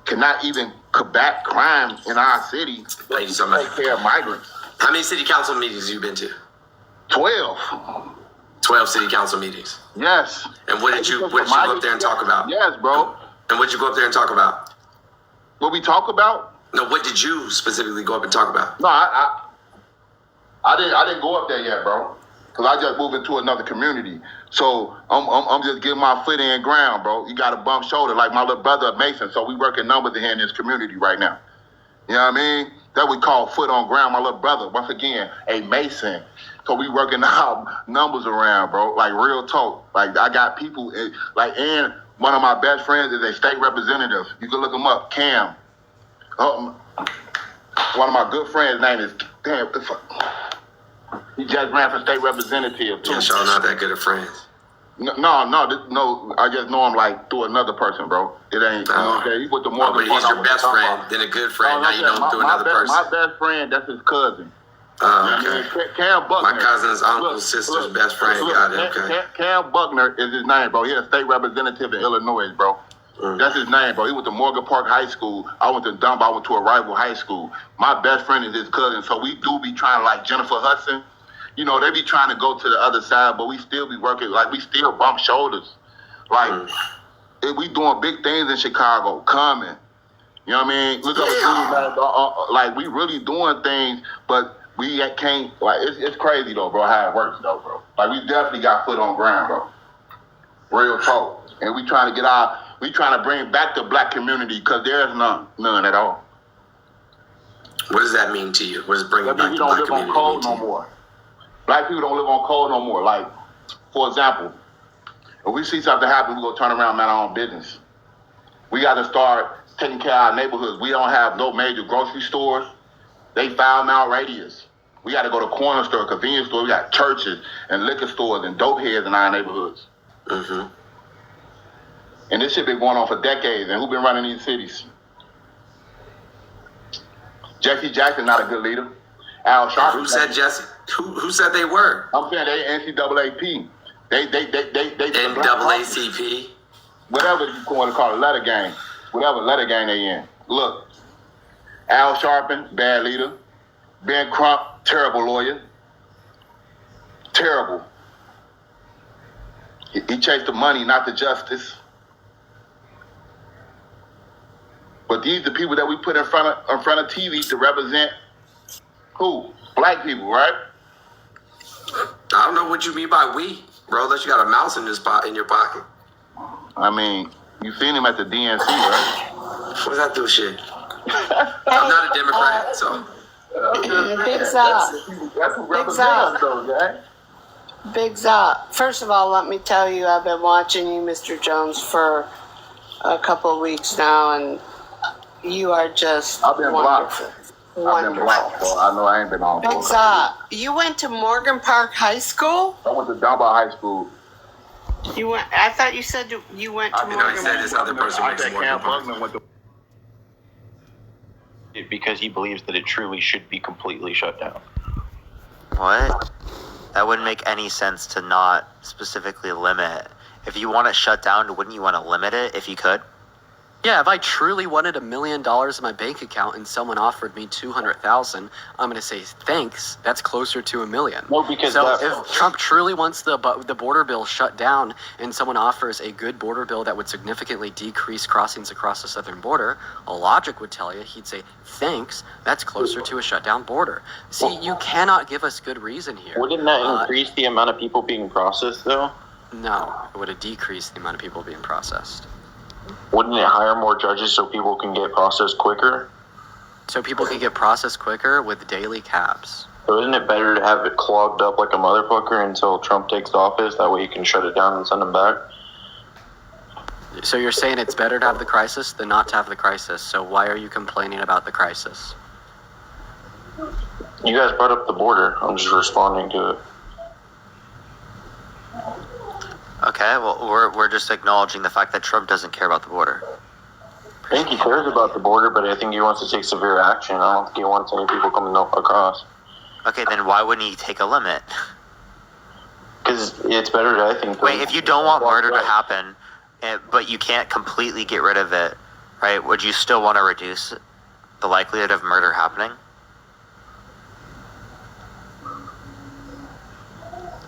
cannot even combat crime in our city. Thank you so much. Take care of migrants. How many city council meetings have you been to? 12. 12 city council meetings. Yes. And what did you go up there and talk about? Yes, bro. And what did you go up there and talk about? What we talk about? No, what did you specifically go up and talk about? No, I didn't go up there yet, bro. Cause I just moved into another community. So I'm just getting my foot in ground, bro. You got a bump shoulder like my little brother Mason. So we working numbers here in this community right now. You know what I mean? That we call foot on ground. My little brother, once again, a Mason. So we working out numbers around, bro. Like real talk. Like I got people and one of my best friends is a state representative. You can look him up, Cam. One of my good friends' name is he just ran for state representative too. Yeah, y'all not that good of friends. No. I just know him like through another person, bro. It ain't. He with the more. But he's your best friend, then a good friend. Now you know him through another person. My best friend, that's his cousin. Okay. Cam Buckner. My cousin's uncle's sister's best friend. Got it. Okay. Cam Buckner is his name, bro. He's a state representative in Illinois, bro. That's his name, bro. He went to Morgan Park High School. I went to Dunbar. I went to a rival high school. My best friend is his cousin. So we do be trying to, like Jennifer Hudson. You know, they be trying to go to the other side, but we still be working. Like, we still bump shoulders. Like, we doing big things in Chicago, coming. You know what I mean? Look up, like, we really doing things, but we can't, like, it's crazy, though, bro, how it works, though, bro. Like, we definitely got foot on ground, bro. Real talk. And we trying to bring back the black community, because there's none at all. What does that mean to you? What does bringing back the black community mean to you? We don't live on code no more. Black people don't live on code no more. Like, for example, If we see something happen, we're going to turn around and mind our own business. We got to start taking care of our neighborhoods. We don't have no major grocery stores. They 5 mile radius. We got to go to corner store, convenience store. We got churches and liquor stores and dope heads in our neighborhoods. Mm-hmm. And this shit been going on for decades. And who been running these cities? Jesse Jackson not a good leader. Al Sharpton. Who said Jesse? Who said they were? I'm saying they NCAAP. They NAACP. Whatever you want to call it, letter gang. Whatever letter gang they in. Look, Al Sharpton, bad leader. Ben Crump, terrible lawyer. Terrible. He chased the money, not the justice. But these are the people that we put in front of TV to represent who? Black people, right? I don't know what you mean by we, bro. Unless you got a mouse in your pocket. I mean, you seen him at the DNC, right? What does that do, shit? I'm not a Democrat, so. Big Zop. That's what represents those, guys. Big Zop. First of all, let me tell you, I've been watching you, Mr. Jones, for a couple of weeks now, and you are just I've been wonderful. I've been blocked, so I know I ain't been on. Big Zop. You went to Morgan Park High School? I went to Dunbar High School. You went. I thought you said you went to You know, he Morgan said this other person makes more than because he believes that it truly should be completely shut down. What? That wouldn't make any sense to not specifically limit. If you want it shut down, wouldn't you want to limit it if you could? Yeah, if I truly wanted $1 million in my bank account and someone offered me $200,000, I'm going to say thanks. That's closer to $1 million. No, because so if Trump truly wants the border bill shut down and someone offers a good border bill that would significantly decrease crossings across the southern border, a logic would tell you he'd say thanks. That's closer to a shutdown border. See, you cannot give us good reason here. Wouldn't that increase the amount of people being processed, though? No, it would have decreased the amount of people being processed. Wouldn't it hire more judges so people can get processed quicker? So people can get processed quicker with daily caps. So isn't it better to have it clogged up like a motherfucker until Trump takes office? That way you can shut it down and send them back? So you're saying it's better to have the crisis than not to have the crisis. So why are you complaining about the crisis? You guys brought up the border. I'm just responding to it. Okay, well, we're just acknowledging the fact that Trump doesn't care about the border. I think he cares about the border, but I think he wants to take severe action. I don't think he wants any people coming across. Okay, then why wouldn't he take a limit? Because it's better, I think. Wait, if you don't want murder to happen, but you can't completely get rid of it, right, would you still want to reduce the likelihood of murder happening?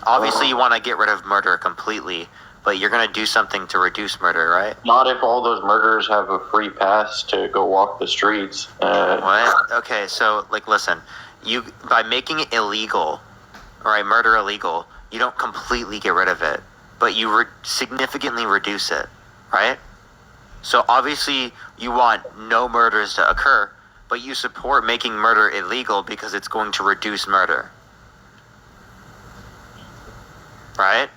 Obviously, you want to get rid of murder completely, but you're going to do something to reduce murder, right? Not if all those murderers have a free pass to go walk the streets. What? Okay, so, listen. By making it illegal, right, murder illegal, you don't completely get rid of it, but you significantly reduce it, right? So, obviously, you want no murders to occur, but you support making murder illegal because it's going to reduce murder. Right?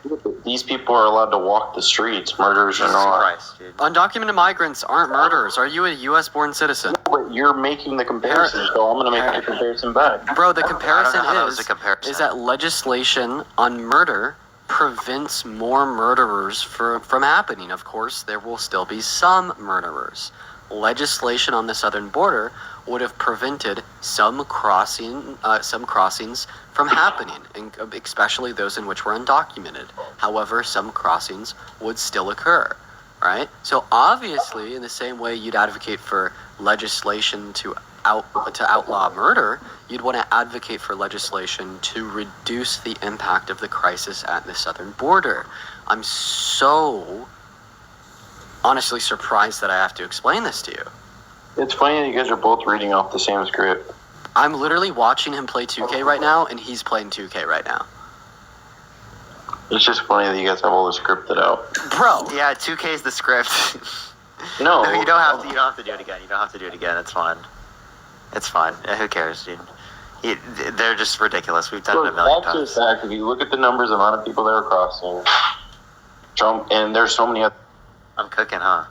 These people are allowed to walk the streets. Murderers are not. Christ, dude. Undocumented migrants aren't murderers. Are you a U.S.-born citizen? No, but you're making the comparison, so I'm going to make the comparison back. Bro, the comparison is that legislation on murder prevents more murderers from happening. Of course, there will still be some murderers. Legislation on the southern border would have prevented some crossings from happening, and especially those in which were undocumented. However, some crossings would still occur, right? So obviously, in the same way you'd advocate for legislation to outlaw murder, you'd want to advocate for legislation to reduce the impact of the crisis at the southern border. I'm so honestly surprised that I have to explain this to you. It's funny that you guys are both reading off the same script. I'm literally watching him play 2K right now, and he's playing 2K right now. It's just funny that you guys have all this scripted out. Bro! Yeah, 2K is the script. No, you don't have to. You don't have to do it again. You don't have to do it again. It's fine. It's fine. Who cares, dude? They're just ridiculous. We've done it a million times. Fact, if you look at the numbers, the amount of people that are crossing, Trump, and there's so many other. I'm cooking, huh?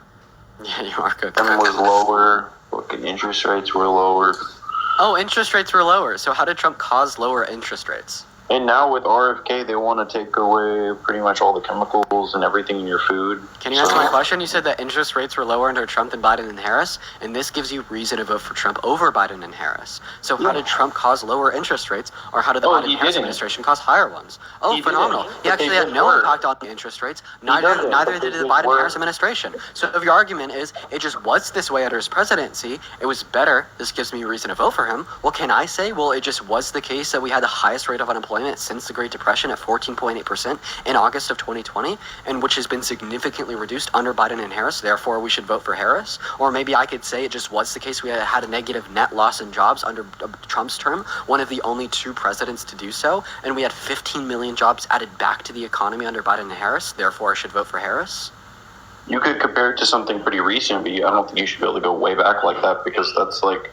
Yeah, you are cooking. Them was lower. Fucking interest rates were lower. Oh, interest rates were lower. So how did Trump cause lower interest rates? And now with RFK, they want to take away pretty much all the chemicals and everything in your food. Can you answer my question? You said that interest rates were lower under Trump than Biden and Harris, and this gives you reason to vote for Trump over Biden and Harris. So how did Trump cause lower interest rates, or how did the Biden-Harris administration cause higher ones? Oh, He phenomenal. didn't. He actually had no impact on the interest rates, neither did the Biden-Harris administration. So if your argument is it just was this way under his presidency, it was better, this gives me a reason to vote for him, what can I say? Well, it just was the case that we had the highest rate of unemployment since the Great Depression at 14.8% in August of 2020, and which has been significantly reduced under Biden and Harris. Therefore, we should vote for Harris. Or maybe I could say it just was the case we had a negative net loss in jobs under Trump's term, one of the only two presidents to do so, and we had 15 million jobs added back to the economy under Biden and Harris. Therefore, I should vote for Harris. You could compare it to something pretty recent, but I don't think you should be able to go way back like that, because that's like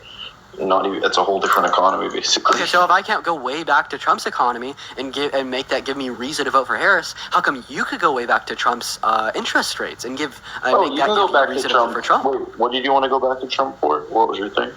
not even, it's a whole different economy basically. Okay, so if I can't go way back to Trump's economy and give me reason to vote for Harris, how come you could go way back to Trump's interest rates and make that reason to vote for Trump? Wait, what did you want to go back to Trump for? What was your thing?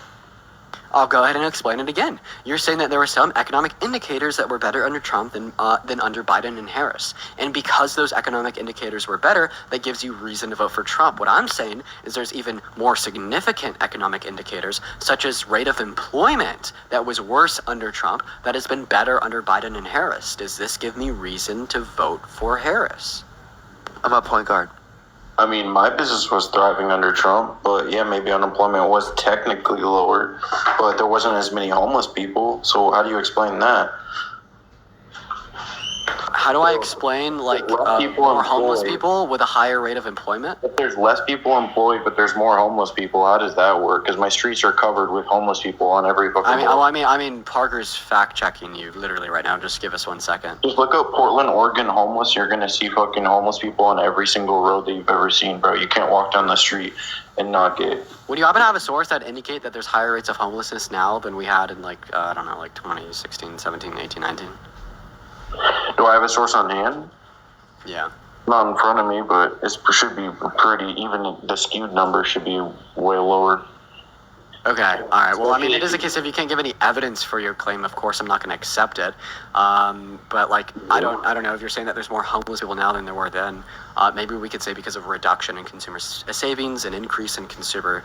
I'll go ahead and explain it again. You're saying that there were some economic indicators that were better under Trump than under Biden and Harris. And because those economic indicators were better, that gives you reason to vote for Trump. What I'm saying is there's even more significant economic indicators, such as rate of employment, that was worse under Trump, that has been better under Biden and Harris. Does this give me reason to vote for Harris? I'm a point guard. I mean, my business was thriving under Trump, but yeah, maybe unemployment was technically lower, but there wasn't as many homeless people. So how do you explain that? How do I explain more homeless people with a higher rate of employment? If there's less people employed, but there's more homeless people, how does that work? Because my streets are covered with homeless people on every fucking block. I mean, Parker's fact checking you literally right now. Just give us 1 second. Just look up Portland, Oregon homeless. You're gonna see fucking homeless people on every single road that you've ever seen, bro. You can't walk down the street and not get. Would you happen to have a source that indicate that there's higher rates of homelessness now than we had in 2016, 17, 18, 19? Do I have a source on hand? Yeah. Not in front of me, but it should be pretty, even the skewed number should be way lower. Okay, all right. Well, I mean, it is a case if you can't give any evidence for your claim, of course, I'm not going to accept it. But I don't know if you're saying that there's more homeless people now than there were then. Maybe we could say because of a reduction in consumer savings, an increase in consumer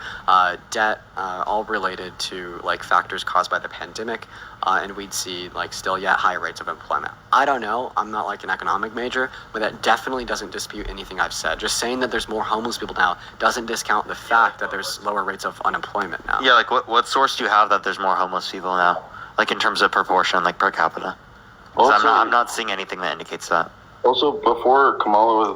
debt, all related to factors caused by the pandemic, and we'd see still yet high rates of employment. I don't know. I'm not an economic major, but that definitely doesn't dispute anything I've said. Just saying that there's more homeless people now doesn't discount the fact that there's lower rates of unemployment now. Yeah, what source do you have that there's more homeless people now? In terms of proportion, per capita? I'm not seeing anything that indicates that. Also, before Kamala was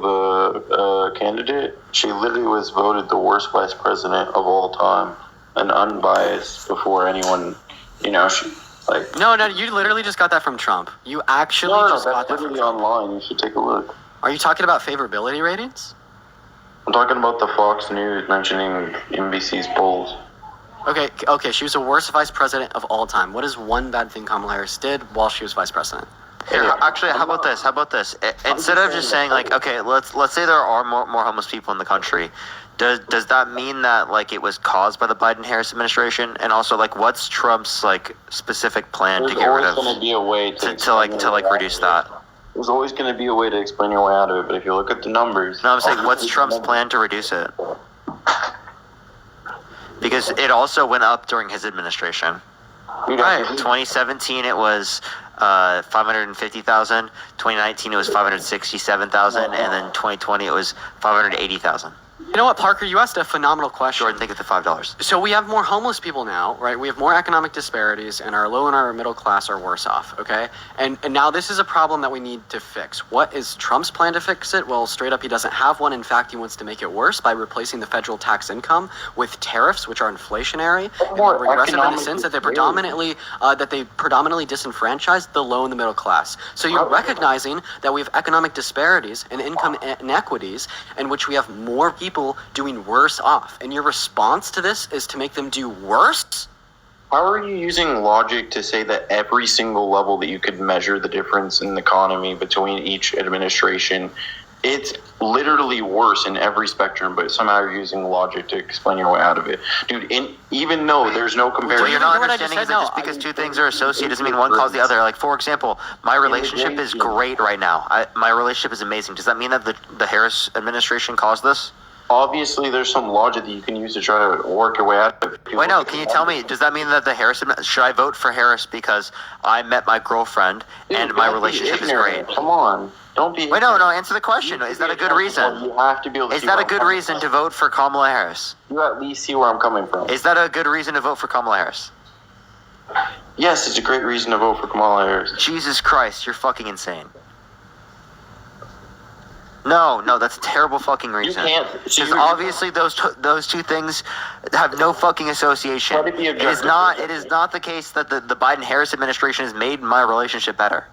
the candidate, she literally was voted the worst vice president of all time, and unbiased before anyone, No, you literally just got that from Trump. You actually got that from Trump. Online. You should take a look. Are you talking about favorability ratings? I'm talking about the Fox News mentioning NBC's polls. Okay, she was the worst vice president of all time. What is one bad thing Kamala Harris did while she was vice president? Here, actually, how about this? Instead of just saying okay, let's say there are more homeless people in the country. Does that mean that it was caused by the Biden-Harris administration? And also what's Trump's specific plan to get rid of? There's always going to be a way to reduce that. There's always going to be a way to explain your way out of it. But if you look at the numbers, no, I'm saying what's Trump's plan to reduce it? Because it also went up during his administration. Right. 2017 it was 550,000. 2019 it was 567,000, and then 2020 it was 580,000. You know what, Parker? You asked a phenomenal question. Jordan, think of the $5. So we have more homeless people now, right? We have more economic disparities, and our low and our middle class are worse off, okay? And now this is a problem that we need to fix. What is Trump's plan to fix it? Well, straight up, he doesn't have one. In fact, he wants to make it worse by replacing the federal tax income with tariffs, which are inflationary and more regressive in the sense that they predominantly disenfranchise the low and the middle class. So you're recognizing that we have economic disparities and income inequities in which we have more people doing worse off, and your response to this is to make them do worse? How are you using logic to say that every single level that you could measure the difference in the economy between each administration It's literally worse in every spectrum, but somehow you're using logic to explain your way out of it. Dude, even though there's no comparison. What you're not understanding is that just because two things are associated doesn't mean one caused the other. Like, for example, my relationship is great right now. My relationship is amazing. Does that mean that the Harris administration caused this? Obviously, there's some logic that you can use to try to work your way out of it. Wait, no, can you tell me, does that mean that should I vote for Harris because I met my girlfriend and my relationship is great? Come on. Don't be. Wait, no, answer the question. Is that a good reason? You have to be able to. Is that a good reason to vote for Kamala Harris? You at least see where I'm coming from. Is that a good reason to vote for Kamala Harris? Yes, it's a great reason to vote for Kamala Harris. Jesus Christ, you're fucking insane. No, that's a terrible fucking reason. You can't. Because obviously those two things have no fucking association. It is not the case that the Biden-Harris administration has made my relationship better.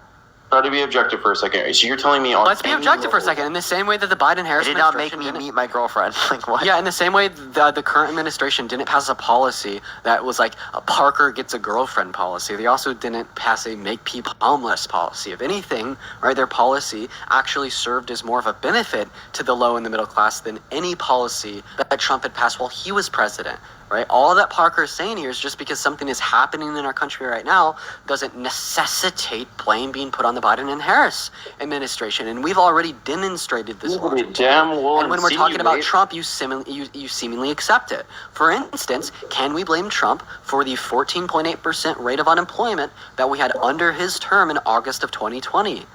Try to be objective for a second. So you're telling me on. Let's be objective for a second. In the same way that the Biden-Harris It did not make me meet my girlfriend. Like what? Yeah, in the same way the current administration didn't pass a policy that was like a Parker gets a girlfriend policy. They also didn't pass a make people homeless policy. If anything, right, their policy actually served as more of a benefit to the low and the middle class than any policy that Trump had passed while he was president. Right? All that Parker is saying here is just because something is happening in our country right now doesn't necessitate blame being put on the Biden and Harris administration. And we've already demonstrated this. And when we're talking about Trump, you seemingly accept it. For instance, can we blame Trump for the 14.8% rate of unemployment that we had under his term in August of 2020?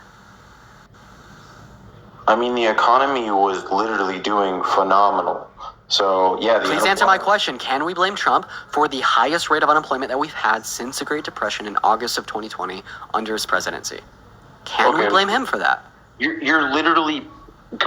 I mean, the economy was literally doing phenomenal. So, yeah. Please answer my question. Can we blame Trump for the highest rate of unemployment that we've had since the Great Depression in August of 2020 under his presidency? Can we blame him for that? You're literally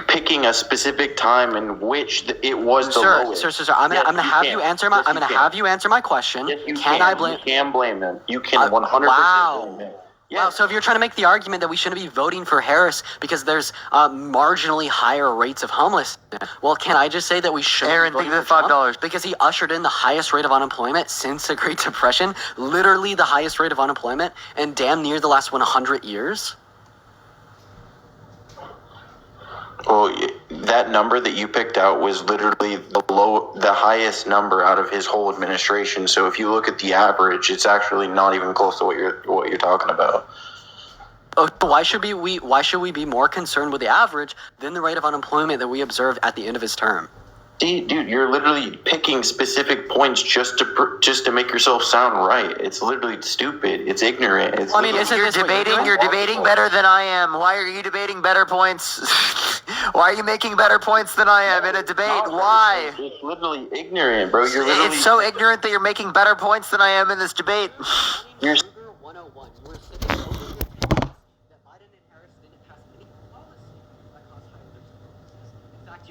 picking a specific time in which it was the lowest. Sir, I'm gonna have you answer my. I'm gonna have you answer my question. Yes, you can I blame? You can blame him. You can 100% blame him. Wow, so if you're trying to make the argument that we shouldn't be voting for Harris because there's marginally higher rates of homelessness, well, can I just say that we should? Aaron, think of the $5 because he ushered in the highest rate of unemployment since the Great Depression, literally the highest rate of unemployment in damn near the last 100 years. Well, that number that you picked out was literally the highest number out of his whole administration. So if you look at the average, it's actually not even close to what you're talking about. Oh, why should we be more concerned with the average than the rate of unemployment that we observed at the end of his term? See, dude, you're literally picking specific points just to make yourself sound right. It's literally stupid. It's ignorant. It's you're debating better than I am. Why are you debating better points? Why are you making better points than I am in a debate? Why? It's literally ignorant, bro. It's so ignorant that you're making better points than I am in this debate. You're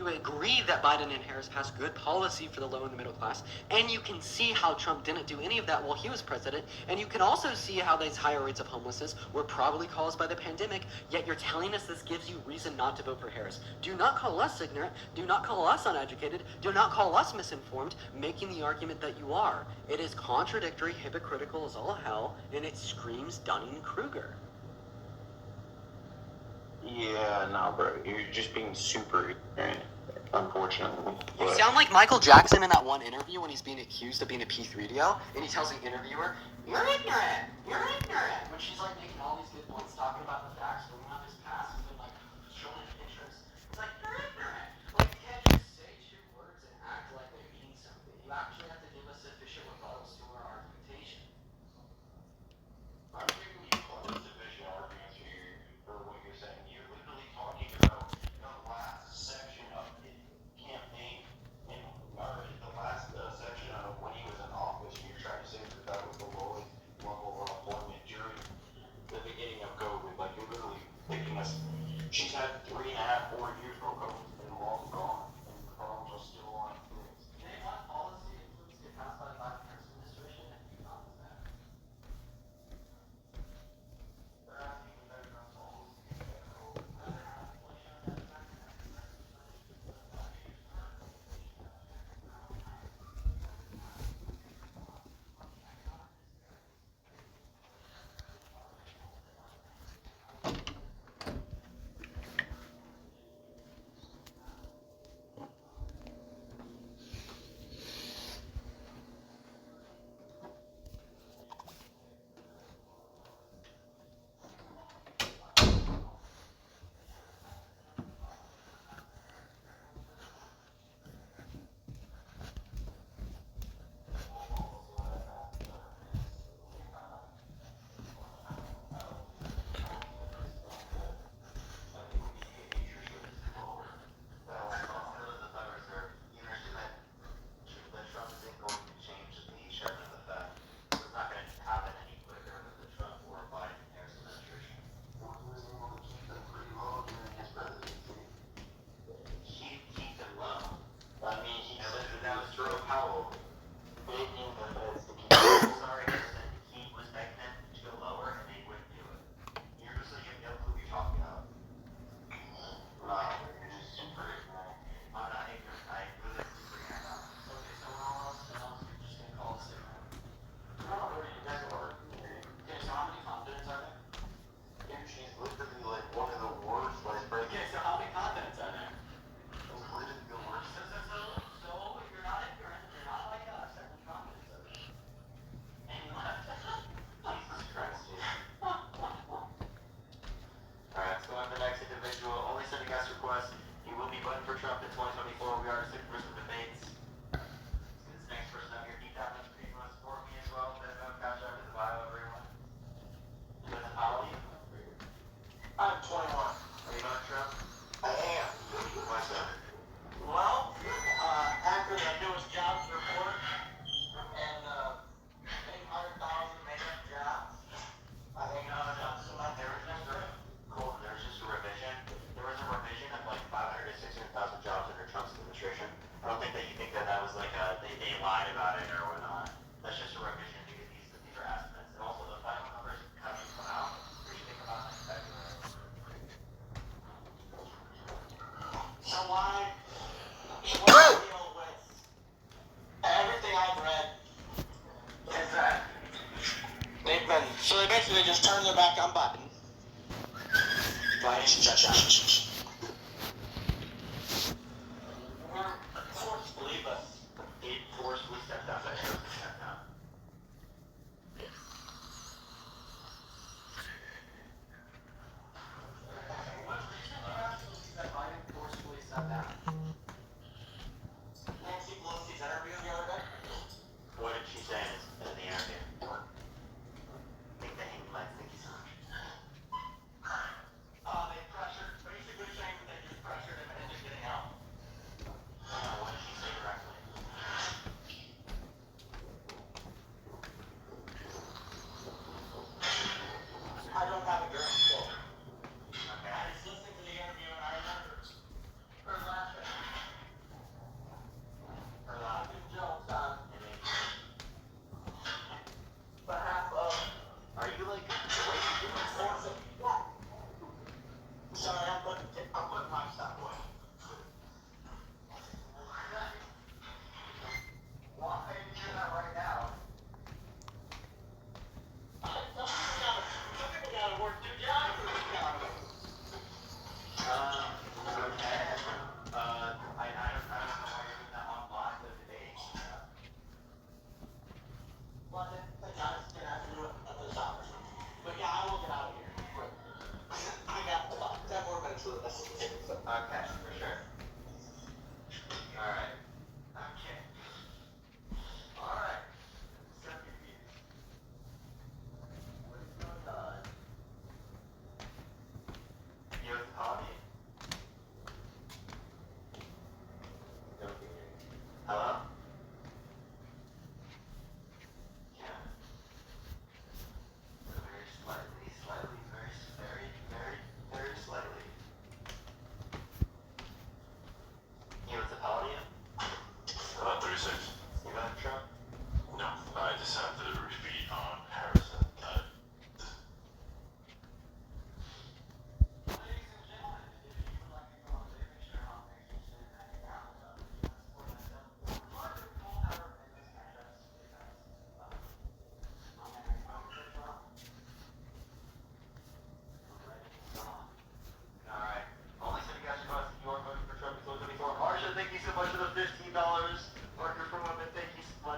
You agree that Biden and Harris passed good policy for the low and the middle class, and you can see how Trump didn't do any of that while he was president, and you can also see how these higher rates of homelessness were probably caused by the pandemic, yet you're telling us this gives you reason not to vote for Harris. Do not call us ignorant, do not call us uneducated, do not call us misinformed, making the argument that you are. It is contradictory, hypocritical as all hell, and it screams Dunning-Kruger. Yeah, no, bro. You're just being super ignorant, unfortunately. You sound like Michael Jackson in that one interview when he's being accused of being a P3DO, and he tells the interviewer, "You're ignorant! You're ignorant!" When she's like making all these good points, talking about the facts, going on his past, and then like showing pictures. It's like, you're ignorant! Like, you can't just say two words and act like they mean something. You actually have to give us sufficient rebuttals to our argumentation. I'm giving you sufficient arguments for what you're saying. You're literally talking about the last section of the campaign, or the last section of when he was in office. You're trying to say that was the lowest level of unemployment during the beginning of COVID. Like, you're literally picking cutting or whatnot. That's just a revision to get these are estimates. And also the final numbers haven't come out. We should think about like February. So why deal with everything I've read is that they basically just turn their back on Biden. Biden should shut down. Forced, believe us, he forcefully stepped down. That shows he stepped down. That Biden forcefully stepped down. Nancy Pelosi's interview the other day. What did she say in the interview? Think the England, thank you so much. They pressured, basically saying that they just pressured him into getting out. What did she say directly? I don't have a direct quote. Okay. I was listening to the interview and I remember her laughing. Her laughing jokes on behalf of. Are you like way too forcing? Yeah. Sorry, I'm putting my stuff away. Well, I can do that right now. Some people gotta work two jobs. Okay. I don't know why you're doing that on block the debate. Well, then, guys, gonna have to do it at the stop or something. But yeah, I will get out of here. I got 10 more minutes of this. Okay, for sure. Alright. Okay. Alright. Step your feet. What is going on? You have the hobby? Don't be here. Hello? Yeah. Very slightly, very slightly. You with the Paladin? 36. You got a truck? No, I just have to repeat on Harrison. Ladies and gentlemen, if you would like to go on the picture on page 2, hang out with us. For myself, or the full hour in this address, Alright. Only so you guys know you are voting for Trump in 2024. Marsha, thank you so much for the $15. Parker from Women, thank you so much.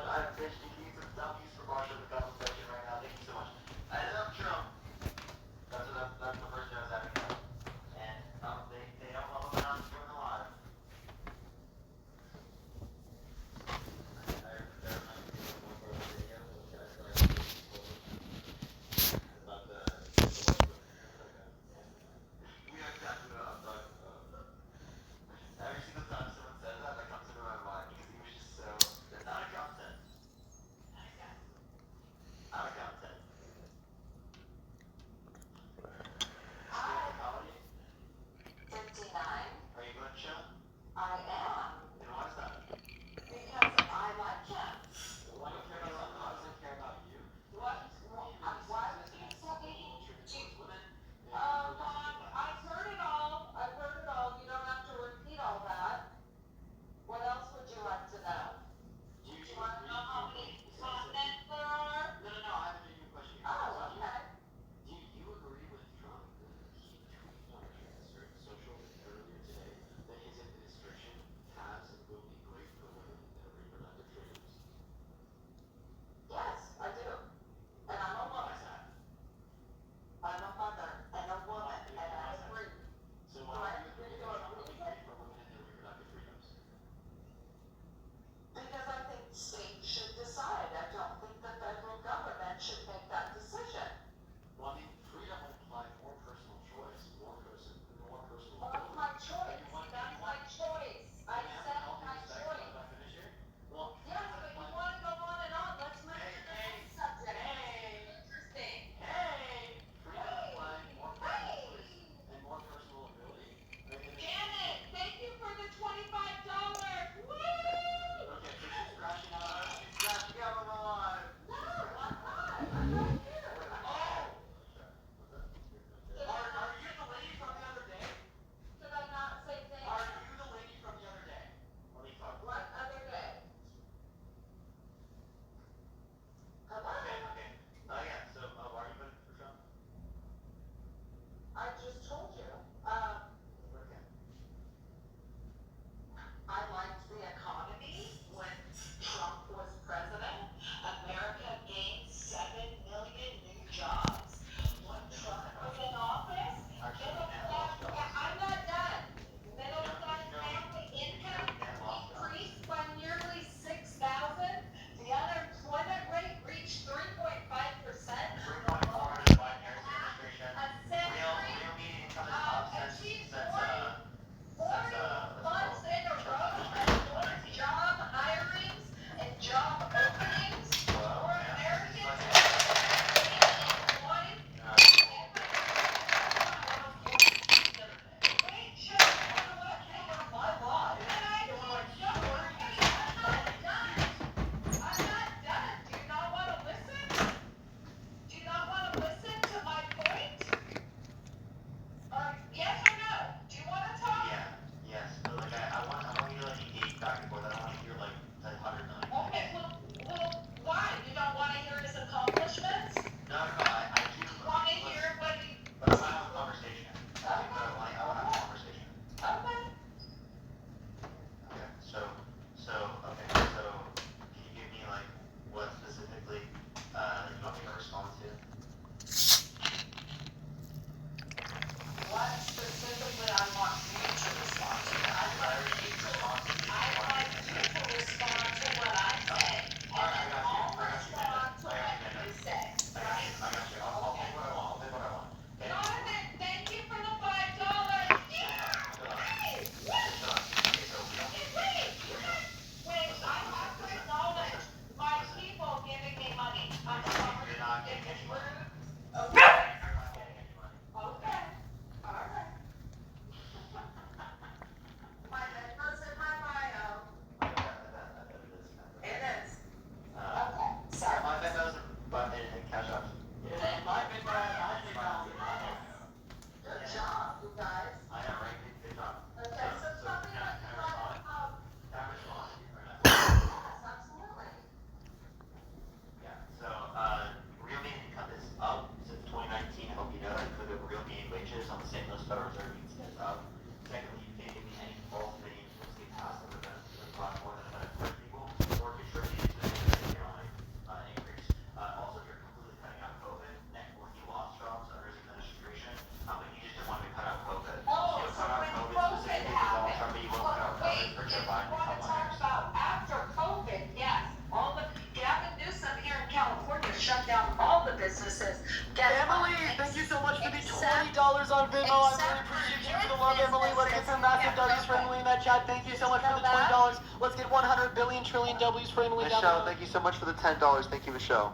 on Venmo. I really appreciate you for the love, Emily. Let's get some massive W's for Emily in that chat. Thank you so much for the $20. Let's get 100 billion trillion W's for Emily down Michelle, below. thank you so much for the $10. Thank you, Michelle.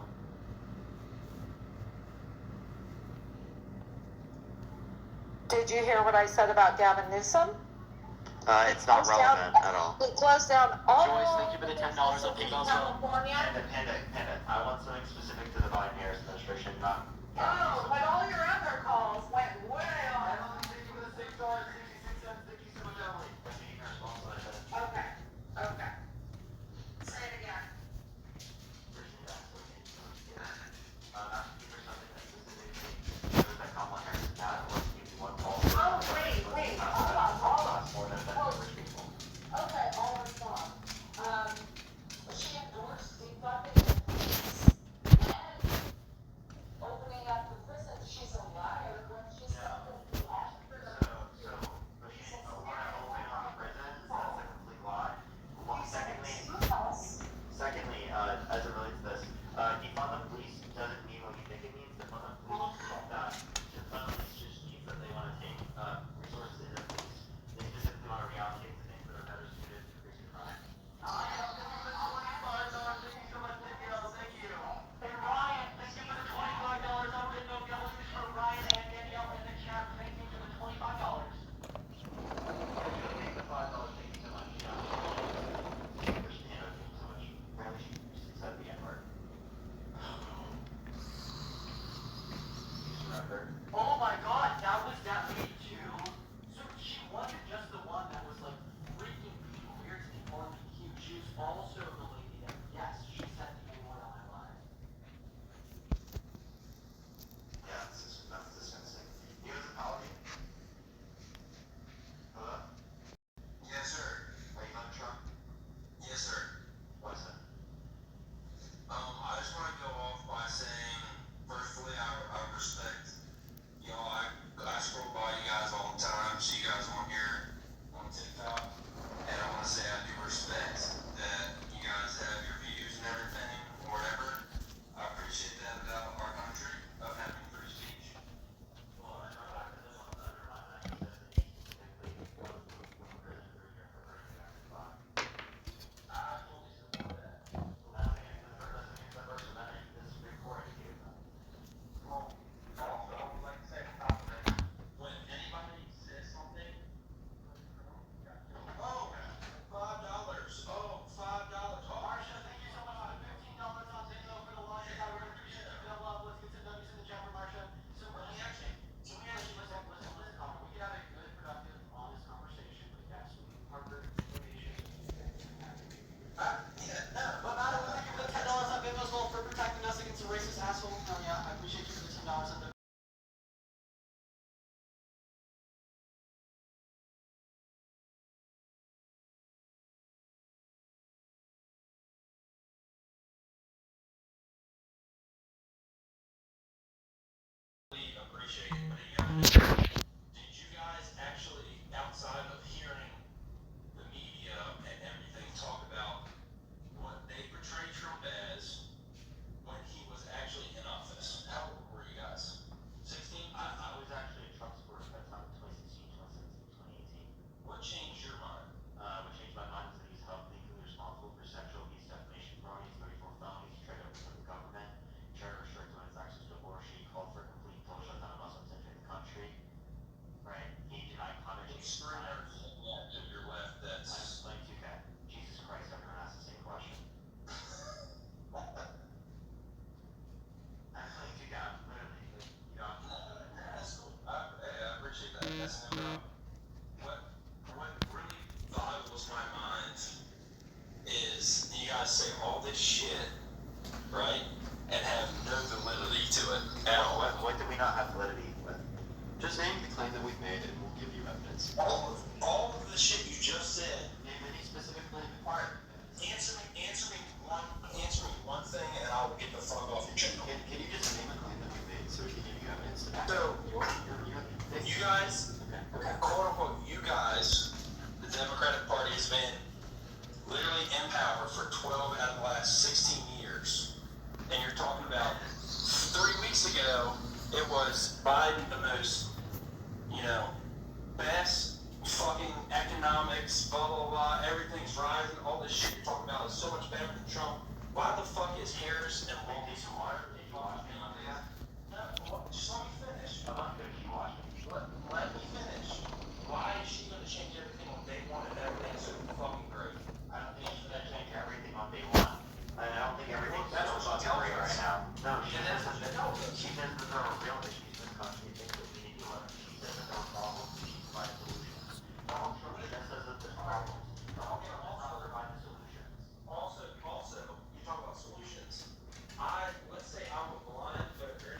Did you hear what I said about Gavin Newsom? It's not relevant at all. It closed down all. Joyce, thank you for the $10 on PayPal. Panda, I want something specific to the Biden-Harris administration, not. Oh, but all your other calls went way off. Thank you for the $6.66. Thank you so much, Emily. Okay, okay. Say it again. Oh, wait, hold on. Okay, I'll respond. She endorsed defunding and opening up the prison. She's a liar when she said that after Secondly, as it relates to this, defund the police doesn't mean what you think it means. Defund the police, defund the police just means that they want to take resources in the police. They specifically want to reallocate to things that are better suited to decreasing crime. Thank you. Hey, Ryan, thank you for the $25. I'm going to go get for Ryan and Danielle in the chat. Thank you for the $25. Take the $5. Thank you so much. Christina, thank you so much. Apparently she said the N-word. Oh my god, that was that lady too? So she wasn't just the one that was like freaking people weird to people and cute. She was also the lady that, yes, she said the N-word on my live. Yeah, that's disgusting. Give us an apology. Hello? Yes, sir. Are you on Trump? Yes, sir. What's that? I just want to go off by saying, firstly, I respect y'all. I scroll by you guys all the time, see you guys on here on TikTok, and I want to say I do respect that you guys have your views and everything, or whatever. I appreciate that about our country, of having free speech. When anybody says something, oh, $5, oh, $5, Marsha, thank you so much for the $15 on Venmo for the launches. I really appreciate you for the love. Let's get some W's in the chat for Marsha. So Can we could have a good, productive, honest conversation, but yes, Harvard information. But Matt, thank you for the $10 on Venmo as well for protecting us against a racist asshole. Hell yeah, I appreciate you for the $10 on Venmo. appreciate it. Did you guys actually, outside of hearing the media and everything, talk about what they portrayed Trump as when he was actually in office? How old were you guys? 16? I was actually a Trump supporter by the time of 2016, 2017, 2018. What changed your mind? What changed my mind is that he's held legally responsible for sexual abuse, defamation, felonies, 34 felonies, tried to overthrow the government, tried to restrict women's access to abortion, he called for a complete total shutdown of Muslims entering the country. Right? He denied climate change. To your left, that's... Like 2K. Jesus Christ, everyone asks the same question. I'm like 2K, literally. You know, That's cool. I appreciate that. That's no problem. What really boggles my mind is you guys say all this shit, right, and have no validity to it at all. what did we not have validity with? Just name the claim that we've made and we'll give you evidence. All of the shit you just said. Name any specific claim. Alright, answer me one thing and I'll get the fuck off your channel. Can you just name a claim that we made so we can give you evidence to back So, up you guys, quote unquote, you guys, the Democratic Party has been literally in power for 12 out of the last 16 years. And you're talking about 3 weeks ago, it was Biden the most fuck is Harris and Multi Smart? Just let me finish. Let me finish. Why is she gonna change everything on day one and everything's super fucking great? I don't think she's gonna change everything on day one. I don't think everything's That's so what she fucking tells great us. right now. No, she And says that's what she that tells us. she says that there are real issues in the country, things that we need to learn. She says that there are problems, she provides solutions. Donald Trump just says that there's problems. Donald Trump does not provide the solutions. Also, you talk about solutions. Let's say I'm a blind voter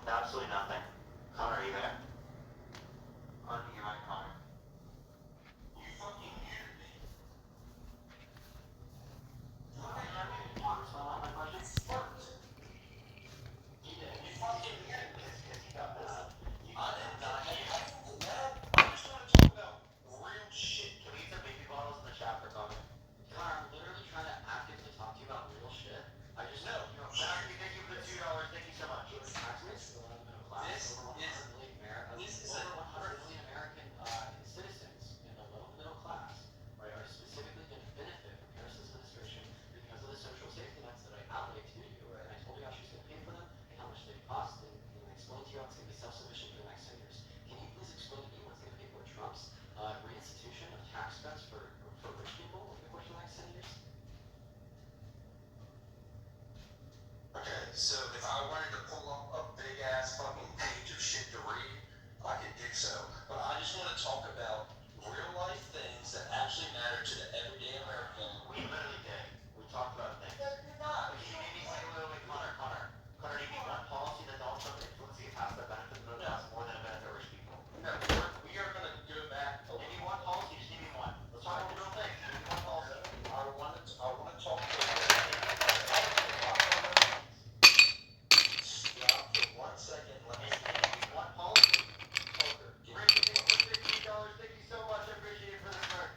Absolutely nothing. Connor, are you there? Unmute your mic, Connor. You fucking muted me. Okay, you want to respond to my question? You did. You fucking muted me. Because you got this. I didn't know. I just want to talk about real shit. Can we use the baby bottles in the chat for Connor? Connor, I'm literally trying to actively talk to you about real shit. I just know. Zachary, thank you for the $2. Thank you so much. Taxpayers for the middle class. This Over 100 is- million American, this is over a- 100 million American citizens in the low middle class, right, are specifically going to benefit from Harris's administration because of the social safety nets that I outlaid to you, right? And I told you how she's going to pay for them and how much they cost, and I explained to you how it's going to be self-sufficient for the next 10 years. Can you please explain to me what's going to pay for Trump's reinstitution of tax cuts for rich people over the course of the next 10 years? Okay, so if I wanted to pull up a big ass fucking page of shit to read, I could do so. But I just want to talk about real life things that actually matter to the everyday American. We literally did. We talked about things. No, you're not. But you made me say, wait, Connor, do you mean one policy that Donald Trump influenced to pass that benefit the middle class more than a benefit rich people? No, we are going to go back. Give me one policy, just give me one. Let's talk about real things. Give me one policy. I want to talk about. Stop for 1 second. Let me Give me one policy. Poker. Rick, thank you for $15. Thank you so much. I appreciate it for this work.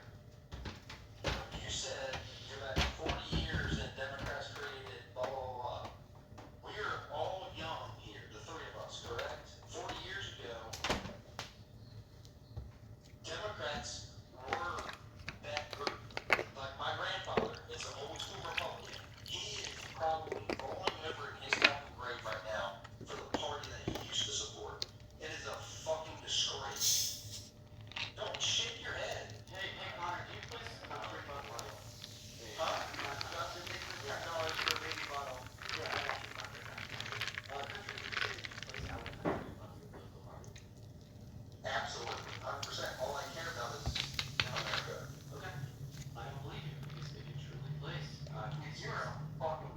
You said you're back 40 years and Democrats created blah, blah, blah. We are all young here, the three of us, correct? 40 years ago, Democrats were that group. Like my grandfather is an old school Republican. He is probably rolling over in his fucking grave right now for the party that he used to support. It is a fucking disgrace. Don't shake your head. Hey, Connor, do you please come free bottle water? Huh? Justin, thank you for $10 for a baby bottle. Yeah, I got you. Country, could you please out of the political party? Absolutely, 100%. All I care about is America. Okay. I don't believe you, because if you truly place, You're a fucking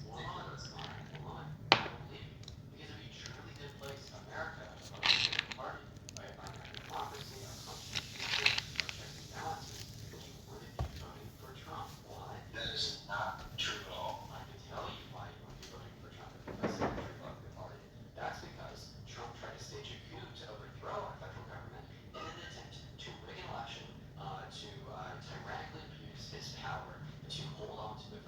hold on, Connor, hold on. I don't believe you. Because if you truly did place America as a political party, right, on our democracy, our constitution, our checks and balances, you wouldn't be voting for Trump. Why? That is not true at all. I can tell you why you wouldn't be voting for Trump if you placed a Republican Party. That's because Trump tried to stage a coup to overthrow our federal government in an attempt to rig an election, to tyrannically abuse his power, to hold on to the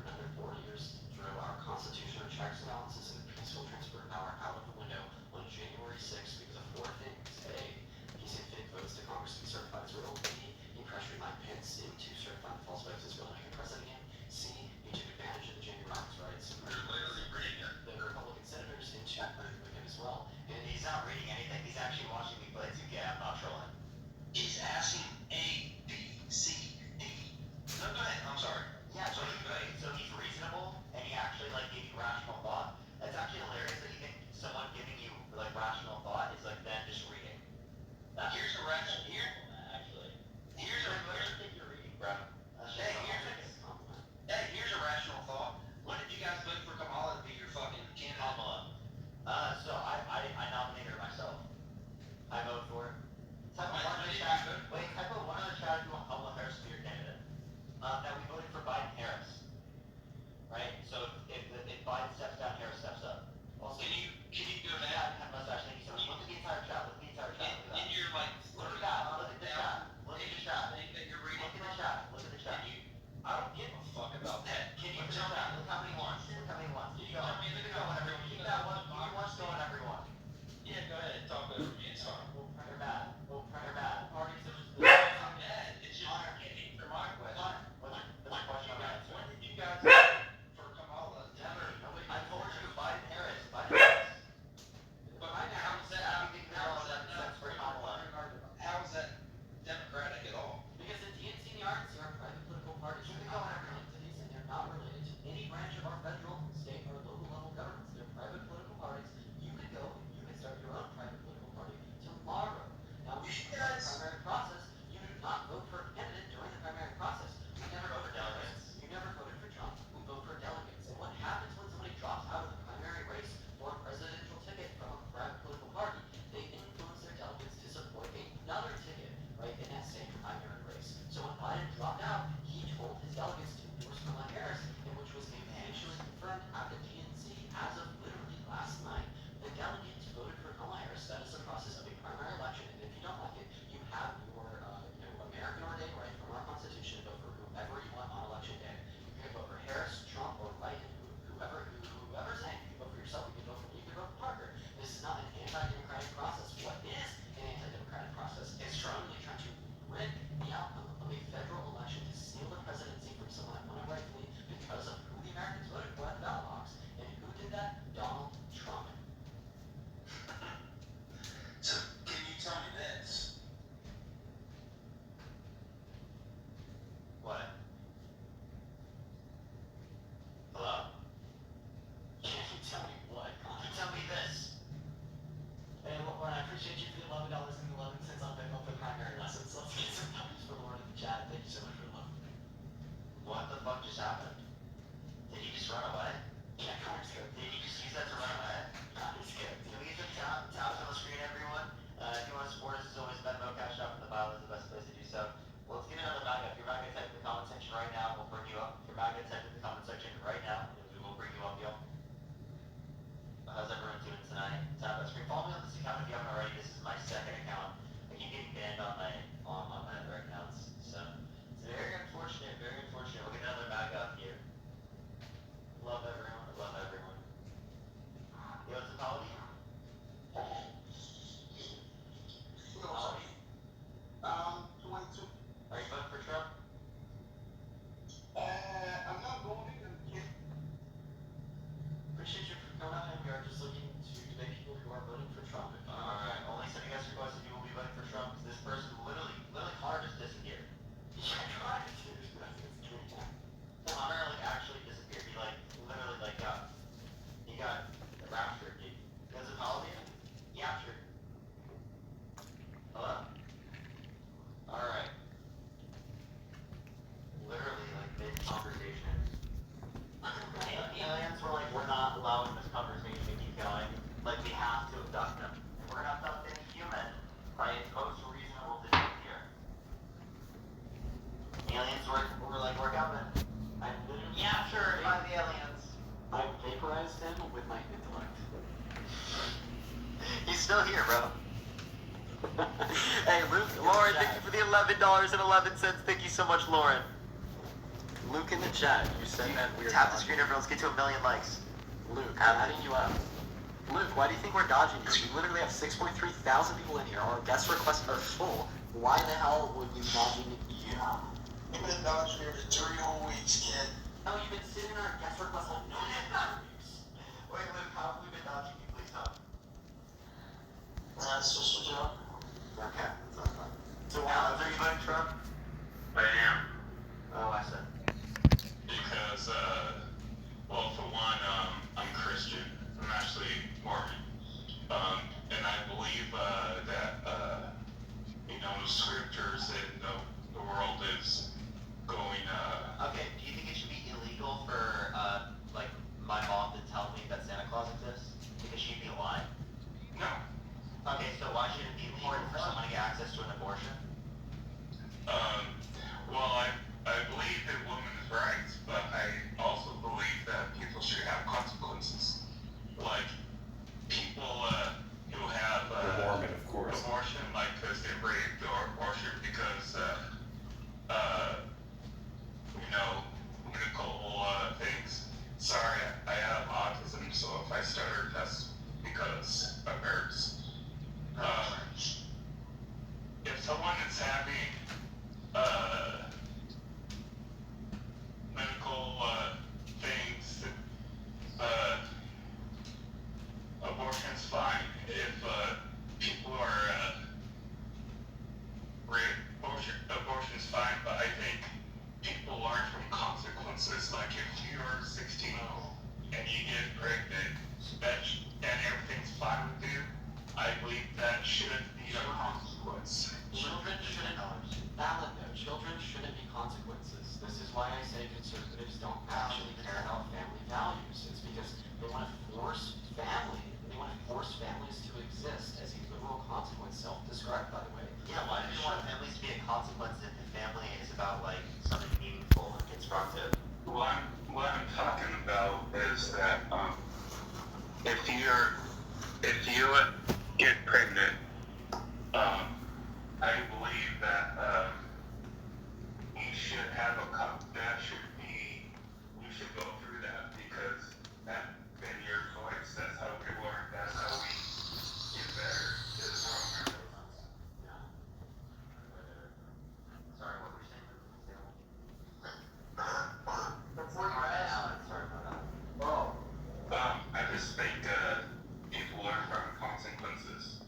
it sent in the comment section right now, and we will bring you up, y'all. How's everyone doing tonight? Tap that screen. Follow me on this account if you haven't already. This is my second account. I keep getting banned on my other accounts, so it's very unfortunate. Very unfortunate. We'll get another backup here. Love everyone. I love everyone. Yo, it's a Polly. Polly. 22. Are you voting for Trump? I'm not voting. Appreciate you for coming out, and we are just looking to debate people who are voting for Trump. Alright, only sending us requests if you will be voting for Trump, because this person literally Connor just disappeared. Yeah, Connor just disappeared. Connor, like, actually disappeared. He, like, literally, like, he got raptured, dude. Does it follow you? Yeah, sure. Hello? Alright. Literally, like, mid-conversation. Aliens were like, we're not allowing this conversation to keep going. Like, we have to abduct them. If we're gonna abduct any human, right, it's most reasonable to do it here. Aliens were like, we're coming. I literally... Yeah, sure, find the aliens. I vaporized him with my intellect. He's still here, bro. Hey, Luke, Lauren, thank you for the $11.11. Thank you so much, Lauren. Luke in the chat, you said that we're Tap the screen, everyone. Let's get to 1 million likes. Luke, I'm adding you up. Luke, why do you think we're dodging you? We literally have 6.3 thousand people in here. Our guest requests are full. Why the hell would we be dodging you? You've been dodging here for 3 whole weeks, kid. Oh, you've been sitting on our guest request all night. Wait, Luke, how have we been dodging you? Please tell me. That's just a joke. Okay, that's not fun. So, Alex, are you voting Trump? I am. Oh, I said. Because, well, for one, I'm Christian. I'm actually Mormon. And I believe that, you know, the scriptures and the world is going, Okay, do you think it should be illegal for, like, my mom to tell me that Santa Claus exists? Because she'd be lying? no. Okay, so why should it be legal for someone to get access to an abortion? Well, I believe in women's rights, but I also believe that people should have consequences. Like, people who have Mormon, of course. abortion, like, because they raped or abortion because, you know, medical things. Sorry, I have autism, so if I stutter, that's because of nerves. If someone is having medical things, abortion's fine. If people are abortion's fine, but I think people learn from consequences. Like if you're 16 and you get pregnant, and everything's fine with you, I believe that shouldn't be a consequence. Children shouldn't, valid though, children shouldn't be consequences. This is why I say conservatives don't actually care about family values. It's because they want to force families to exist as a literal consequence, self-described by the way. Yeah, why do you want families to be a consequence if the family is about, like, something meaningful and constructive? What I'm talking about is that if you get pregnant, I believe that you should have you should go through that because that's been your choice. That's how we learn. That's how we get better. Is from Sorry, what were you saying? Before you read Alex, sorry about that. I just think people learn from consequences.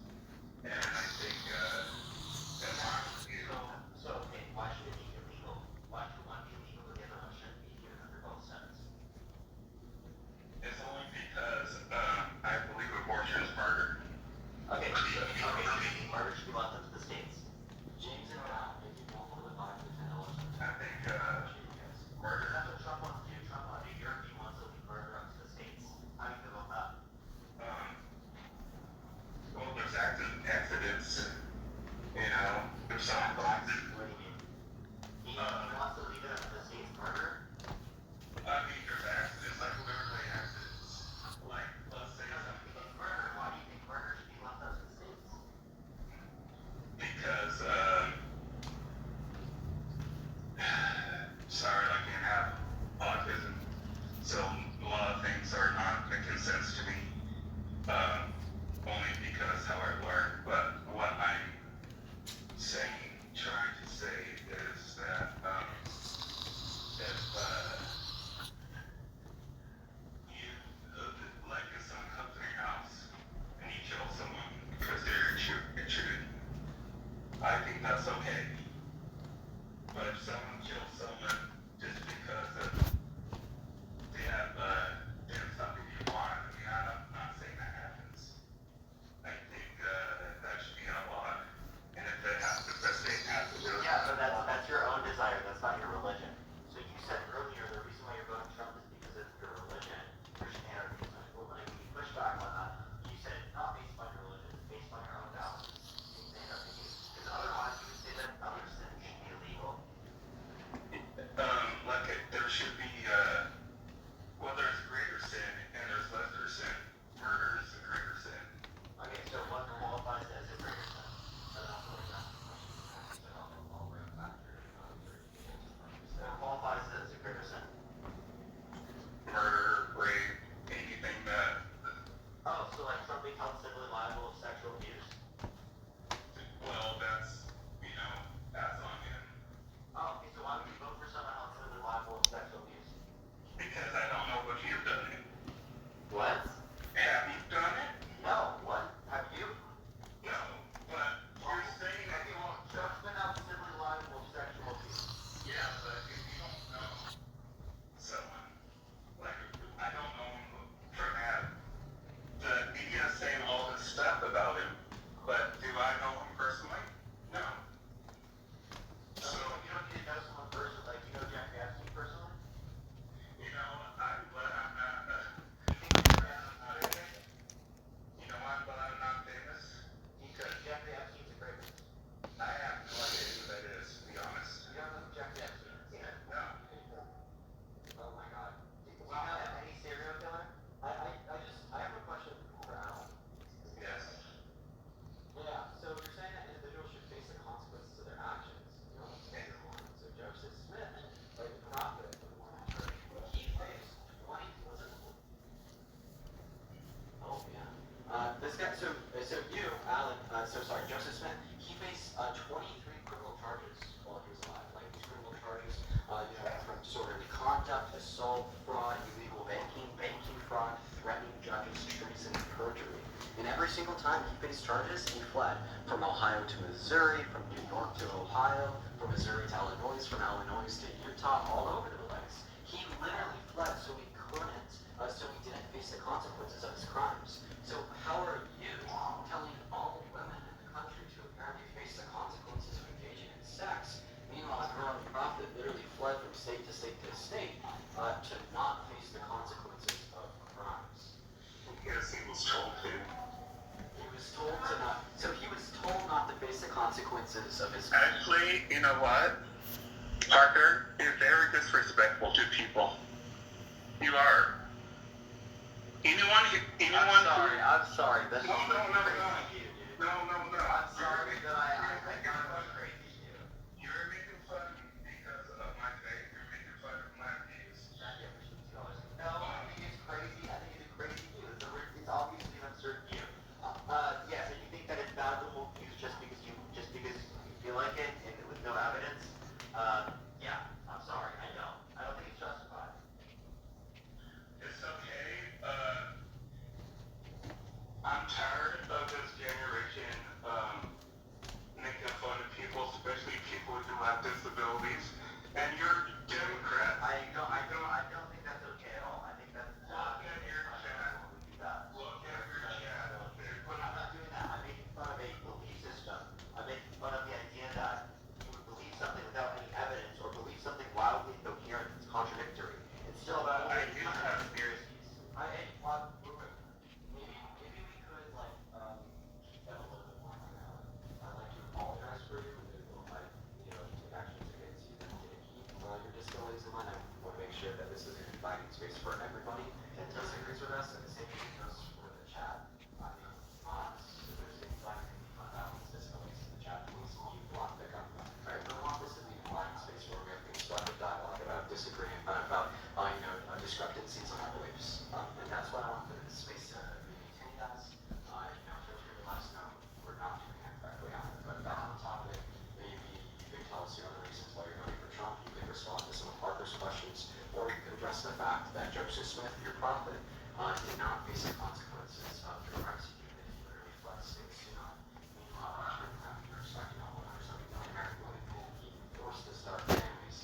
so sorry, Joseph Smith, he faced 23 criminal charges while he was alive. Like these criminal charges, from disorderly conduct, assault, fraud, illegal banking, banking fraud, threatening judges, treason, and perjury. And every single time he faced charges, he fled from Ohio to Missouri, from New York to Ohio, from Missouri to Illinois, from Illinois to Utah, all over the place. He literally fled so he couldn't, so he didn't face the consequences of his crimes. So how are you telling all women in the country to apparently face the consequences of engaging in sex? Meanwhile, Harold Prophet literally fled from state to state to state to not face the consequences of crimes. Yes, he was told to. He was told to not. So he was told not to face the consequences of his. Actually, you know what? Parker is very disrespectful to people. You are. I'm sorry. No. I'm sorry that I got up crazy. You're making fun of me because of my faith. You're making fun of my views. No, I think it's crazy. I think it's a crazy view. It's obviously an absurd view. Yeah, so you think that it's valuable views just because you feel like it and with no evidence? Yeah, I'm sorry, I don't. I don't think it's justified. It's okay. I'm tired of this generation making fun of people, especially people who have disabilities. And you're Democrat. I don't think that's okay at all. I think that's Look at your chat. Look at your chat. I'm not doing that. I'm making fun of a belief system. I'm making fun of the idea that you would believe something without any evidence or believe something wildly incoherent that's contradictory. It's still about I do have conspiracies. Maybe we could get a little bit more on that. I'd like to apologize for you and take action against you that didn't keep your disabilities in mind. I want to make sure that this is a inviting space for everybody that disagrees with us, and the same thing goes for the chat. I mean, honest, if there's anybody who can find out disabilities in the chat, please keep block pick up. Right? I want this to be an inviting space where we have constructive dialogue about disagreeing, about discrepancies in our beliefs. And that's why I want this space to be maintained as. Feel free to let us know we're not doing it correctly on it. But back on the topic, maybe you can tell us the other reasons why you're voting for Trump. You can respond to some of Parker's questions, or you can address the fact that Joseph Smith, your prophet, did not face the consequences of your crimes. He literally fled states to not. Meanwhile, you're expecting a 100 million American women being forced to start families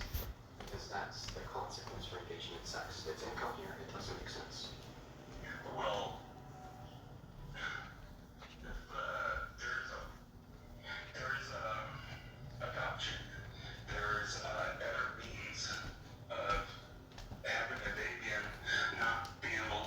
because that's the consequence for engaging in sex. It's incoherent. It doesn't make sense. Well, there's adoption. There's better means of having a baby and not being able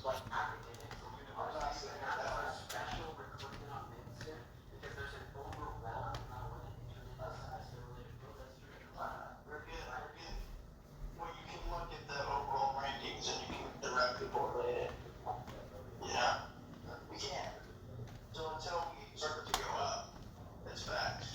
like academics and universities, and that's a special recruitment on Minster because there's an overwhelming amount of women interested in this semester-related protest. We're good. Well, you can look at the overall rankings and you can directly correlate it. Yeah, we can. So until we start to go up, that's facts.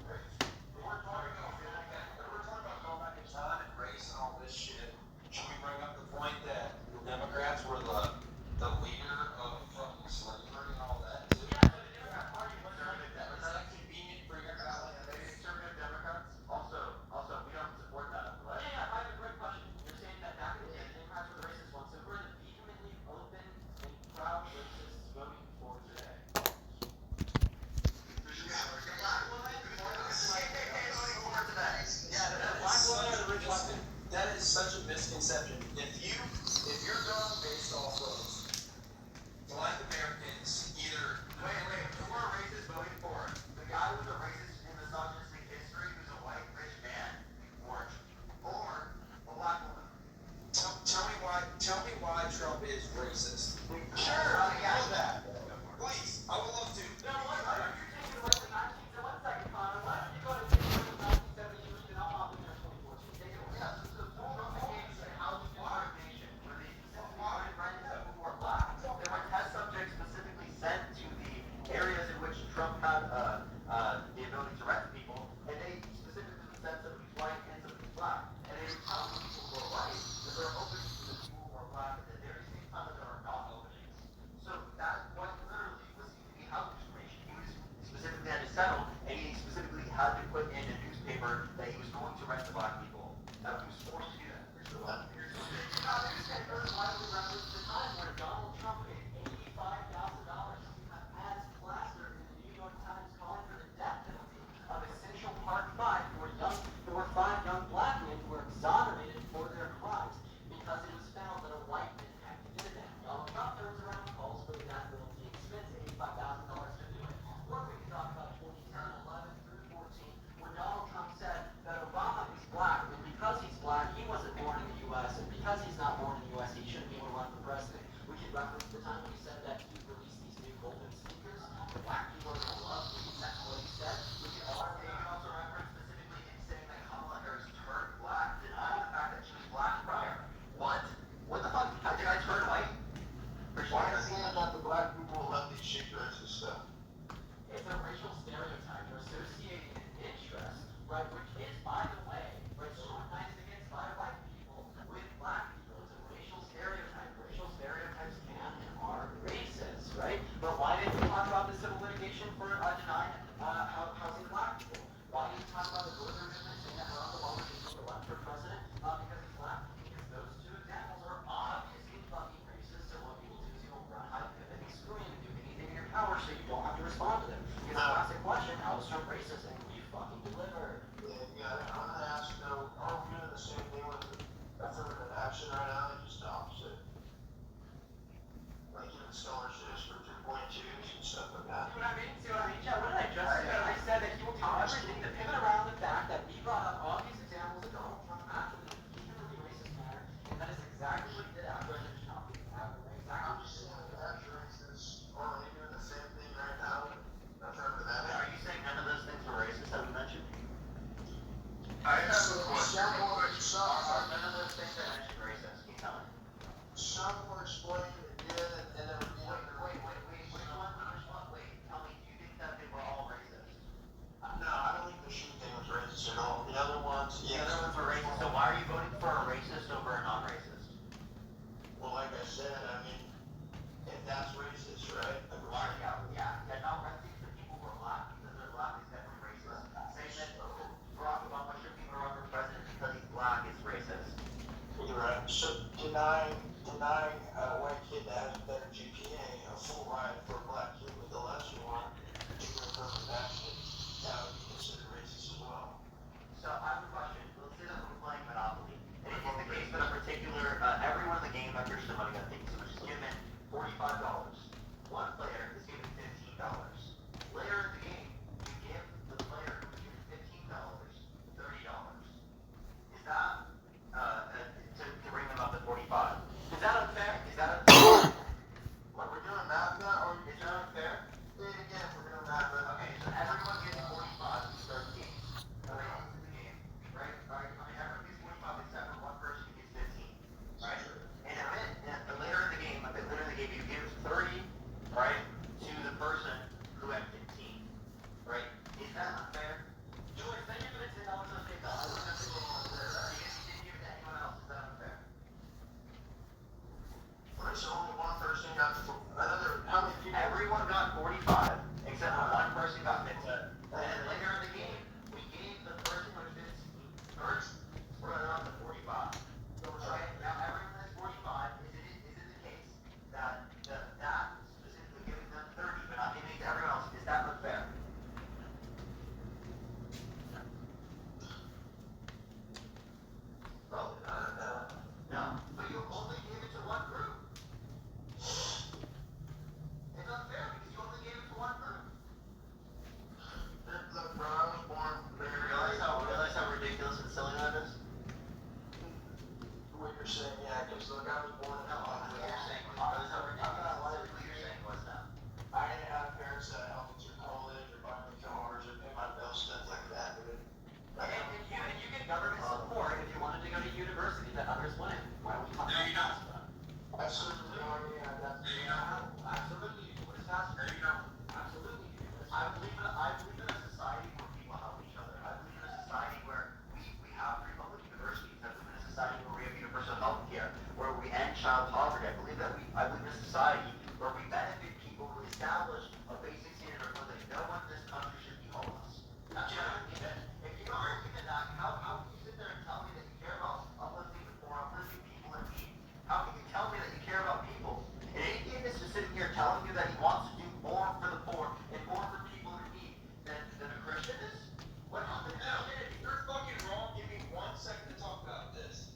We're talking about going back in time and race and all this shit. Should we bring up the point that the Democrats were the leader of fucking slavery and all that too? Yeah, so the Democrat Party was that convenient for your guys? Conservative Democrats? Also, we don't support that. Right? Yeah, I have a great question. You're saying that back in the day, the Democrats were the racist ones, so who are the vehemently open and proud racists voting for today? That is such a misconception. If you're going based off of Black Americans, either who are racists voting for? The guy who's a racist in misogynistic history, who's a white rich man, or a black woman. Tell me why Trump is racist. Sure, I get that. Please, I would love to. No, what are you taking away from 1970? 1 second, Connor. Why don't you go to take away from 1970 you and I'll hop in there 2014? Take it away. Yeah, so Trump became a housing discrimination where they specifically wanted renters who were black. There were test subjects specifically sent to the areas in which Trump had the ability to rent people, and they specifically sent some who's white and some who's black. And they would tell people who are white that there are openings for the people who are black at the very same time that there are not openings. So that point literally was to be housing discrimination. He was specifically had to settle, and he specifically had to put in a newspaper that he was going to rent to black people. He was forced to do that. Here's the newspapers widely referenced the time where Donald Trump paid $85,000 to have ads plastered in the New York Times calling for the death penalty of Essential Park 5 for 5 young black men who were exonerated for their crimes because it was found that a white man had committed them. Donald Trump turns around and calls for the death penalty, expends $85,000 to do it. Or we can talk about 2010, 11 through 14, when Donald Trump said that Obama is black, and because he's black, he wasn't born in the U.S., and because he's not born in the U.S., he shouldn't be able to run for president. We can reference the time when he said that he released these new golden sneakers. The black people are going to love. That's what he said. We can also reference specifically him saying that Kamala Harris turned black, denying the fact that she was black prior. What? What the fuck? How did I turn white? Why are you saying that the black people love these shit dresses stuff? It's a racial stereotype. You're associating an interest, right, which is, by the way, scrutinized against by white people with black people. It's a racial stereotype. Racial stereotypes can and are racist, right? But why didn't we talk about the civil litigation for denying housing black people? Why didn't we talk about the voter movement saying that Barack Obama should be elected for president because he's black? Because those two examples are obviously fucking racist. So what people do is you don't run hide and scream and do anything in your power so you don't have to respond to them. Because the classic question, how is Trump racist? And we fucking deliver. Yeah, I'm gonna ask though, are we doing the same thing with affirmative action right now, like just the opposite? Like giving scholarships for 3.2s and stuff like that. See what I mean? Yeah, what did I just say? I said that he will do everything to pivot around the fact that we brought up all these examples of Donald Trump acting in a vehemently racist manner, and that is exactly what he did after I mentioned how people have I'm just saying that that's racist. Are we doing the same thing right now? Affirmative action. Are you saying none of those things were racist that we mentioned? I have a question. None of those things I mentioned were racist. Keep telling. Some were explained and did, and then Wait. Which one? Wait, tell me, do you think that they were all racist? No, I don't think the shoe thing was racist at all. The other ones, The other ones were racist, so why are you voting for a racist over a non-racist? well, like I said, I mean, if that's racist, right? Not renting for people who are black because they're black is definitely racist. Saying that Barack Obama should be run for president because he's black is racist. You're right. So denying a white kid that has a better GPA a full ride for a black kid with a lesser one, even affirmative action, that would be considered racist as well. So I have a question. Let's say that we're playing Monopoly. And it is the case that a particular, everyone in the game after some money got taken, so is given $45. One player is given $15. Later in the game, you give the player who is given $15 $30. Is that to bring them up to $45? I was born in hell. What you're saying was, what you're saying was that. I didn't have parents that helped me through college or buy me cars or pay my bills, stuff like that, dude. And you get government support if you wanted to go to university that others wouldn't. Why don't we talk There you about go. that? Absolutely. Absolutely. Absolutely. What is that? There you go. Absolutely. I believe in a society where people help each other. I believe in a society where we have free public universities. I believe in a society where we have universal health care, where we end child poverty. I believe in a society where we benefit people who establish a basic standard of living. No one in this country should be homeless. If you don't believe in that, how can you sit there and tell me that you care about uplifting the poor, uplifting people in need? How can you tell me that you care about people? And any Davis is sitting here telling you that he wants to do more for the poor and more for people in need than a Christian is? What happened to Now, Christianity? you're fucking wrong. Give me 1 second to talk about this.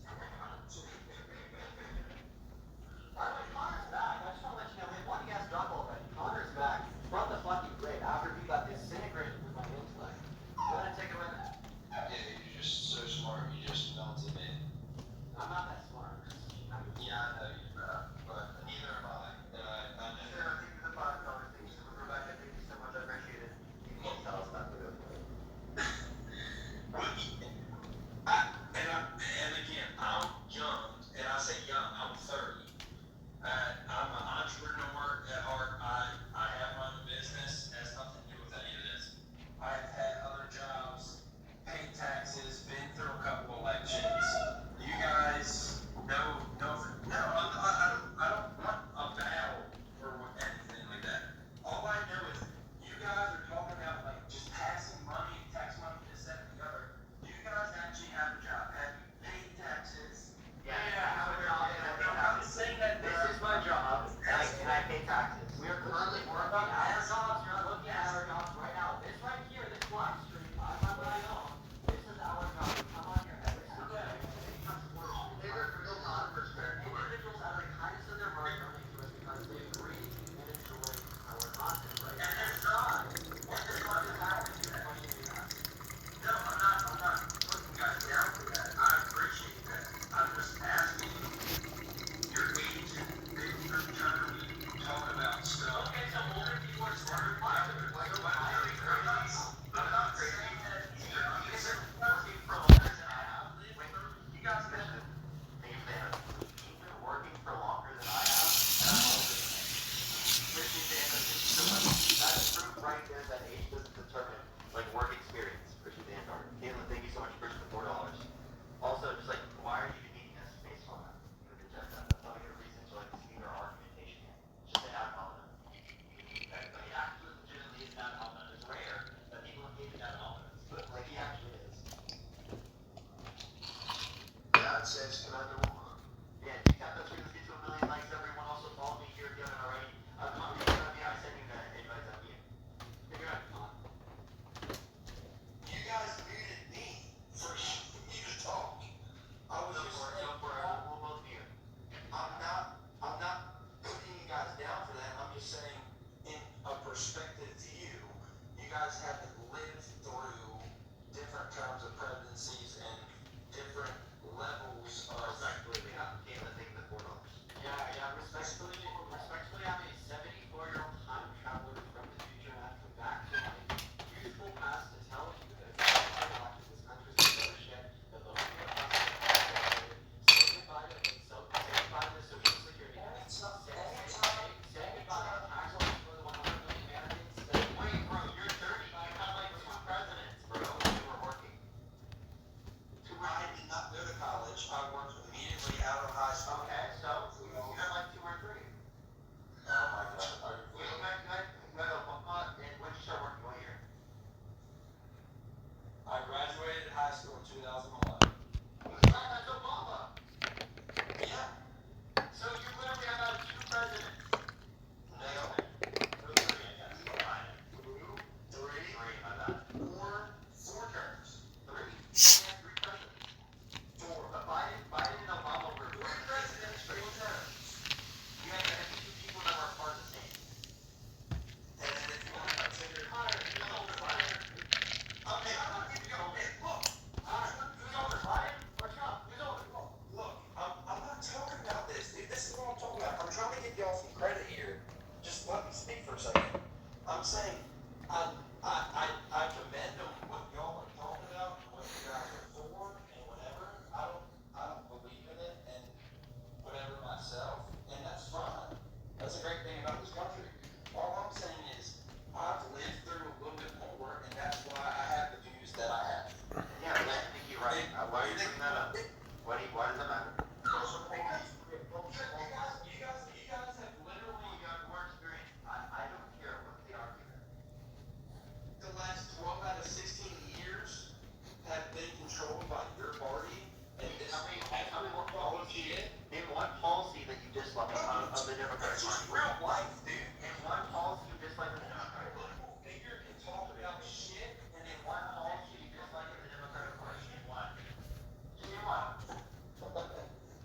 By the way, Connor's back. I just want to let you know, man, one of you guys dropped already. Connor's back from the fucking grave after he got disintegrated with my intellect. You want to take a minute? Yeah, you're just so smart. You just melted me. I'm not that smart. Yeah, I know you, bro. But neither am I. And I know. Sarah, thank you for the $5. Thank you so much, Rebecca. Thank you so much. I appreciate it. You can tell us that. And again, I'm young, and I say young, I'm 30. I'm an entrepreneur at heart. I have my own business. It has nothing to do with any of this. I've had other jobs, paid taxes, been through a couple elections. You guys know, I don't want a battle or anything like that. All I know is you guys are talking about like just passing money, tax money, this, that, and the other. You guys actually have a job. Have you paid taxes? Yeah, I have a job. I'm saying that This is my job, and I pay taxes. We are currently working Our as jobs, you're not looking at our jobs right now. This right here, this block street, I run what I own. This is our job. We come on here every single day. Individuals out of the kindness of their heart donate to us because they agree and enjoy our content right now. And it's not. What the fuck is happening to the question you asked? No, I'm not putting you guys down for that. I appreciate that. I'm just asking you. You're 82. Maybe you're trying to talk about stuff. Okay, so older people are smarter than I'm not saying that either. I'm just saying working for longer than I have. you guys can. You've been working for longer than I have, and I'm older than you. Appreciate the answer. Thank you so much. That is proof right there that age doesn't determine like work experience. Appreciate the answer. Caitlin, thank you so much for the $4. Also, just like, why are you meeting us based on that? With the agenda. That's not your reason to like speak our argumentation yet. Just an ad hominem. Like, he actually legitimately is an ad hominem. It's rare that people engage in ad hominems, but like he actually is. God says, Commander War. Yeah, you got those things get to 1 million likes. Everyone also follow me here if you haven't already. Come reach out to me. I send you the invites at me. Figure out fun. You guys muted me for me to talk. I was just saying, We'll both be here. I'm not putting you guys down for that. I'm just saying, in a perspective to you, you guys haven't lived through different kinds of presidencies and different levels of. Respectfully, we have Caitlin taking the $4. Yeah, respectfully, I'm a 74-year-old time traveler from the future, and I've come back to my youthful past to tell you that it's not my life, this country's a piece of shit, that those people are say goodbye to Social Security. Say goodbye to tax laws for the 100 million Americans. Wait, bro, you're 30. You have like 2 presidents, bro. You were working. I did not go to college. I worked immediately out of high school. Okay, so you have like 2 or 3. Oh my God. And when did you start working? What year? I graduated high school in 2011. That's Obama. Yeah. So you literally have had 2 presidents. No. 3, I guess. 2, 3, my bad. 4 terms. 3. 3 presidents. 4. But Biden and Obama were 3 presidents. I'm saying, I commend them what y'all are talking about and what you guys are for and whatever. I don't believe in it and whatever myself, and that's fine. That's a great thing about this country. All I'm saying is, I've lived through a little bit more, and that's why I have the views that I have. Yeah, I think you're right. Why are you bringing that up? Why does that matter? You guys have literally got more experience. I don't care what the argument. the last 12 out of 16 years have been controlled by your party, and this How many more policy. Name one policy that you dislike of the Democratic It's just Party. real life, dude. Name one policy you dislike of the Democratic Party. Figure can talk about shit, and then Name one policy you dislike of the Democratic Party. Name one. Just name one.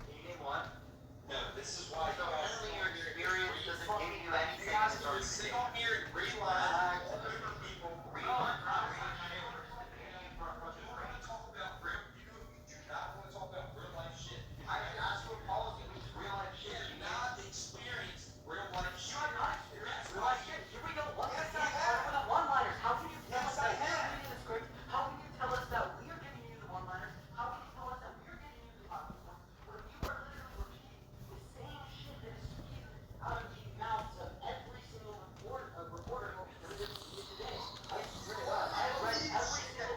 Can you name one? no, this is why So apparently your experience doesn't give you anything. you guys can just sit on here and realize people. Read You one. want to talk about real, you do not want to talk about real life shit. I can ask you a policy which is real life shit. You not experience real life shit. You have not experienced real life shit. Here we go. One Yes, second. I have. For the one-liners, how can you tell Yes, us I that we're have. reading the script? How can you tell us that we are giving you the one-liners? How can you tell us that we are giving you the popcorn when you are literally repeating the same shit that is speaking out of the mouths of every single reporter that is here today? I swear to God, I have read every single.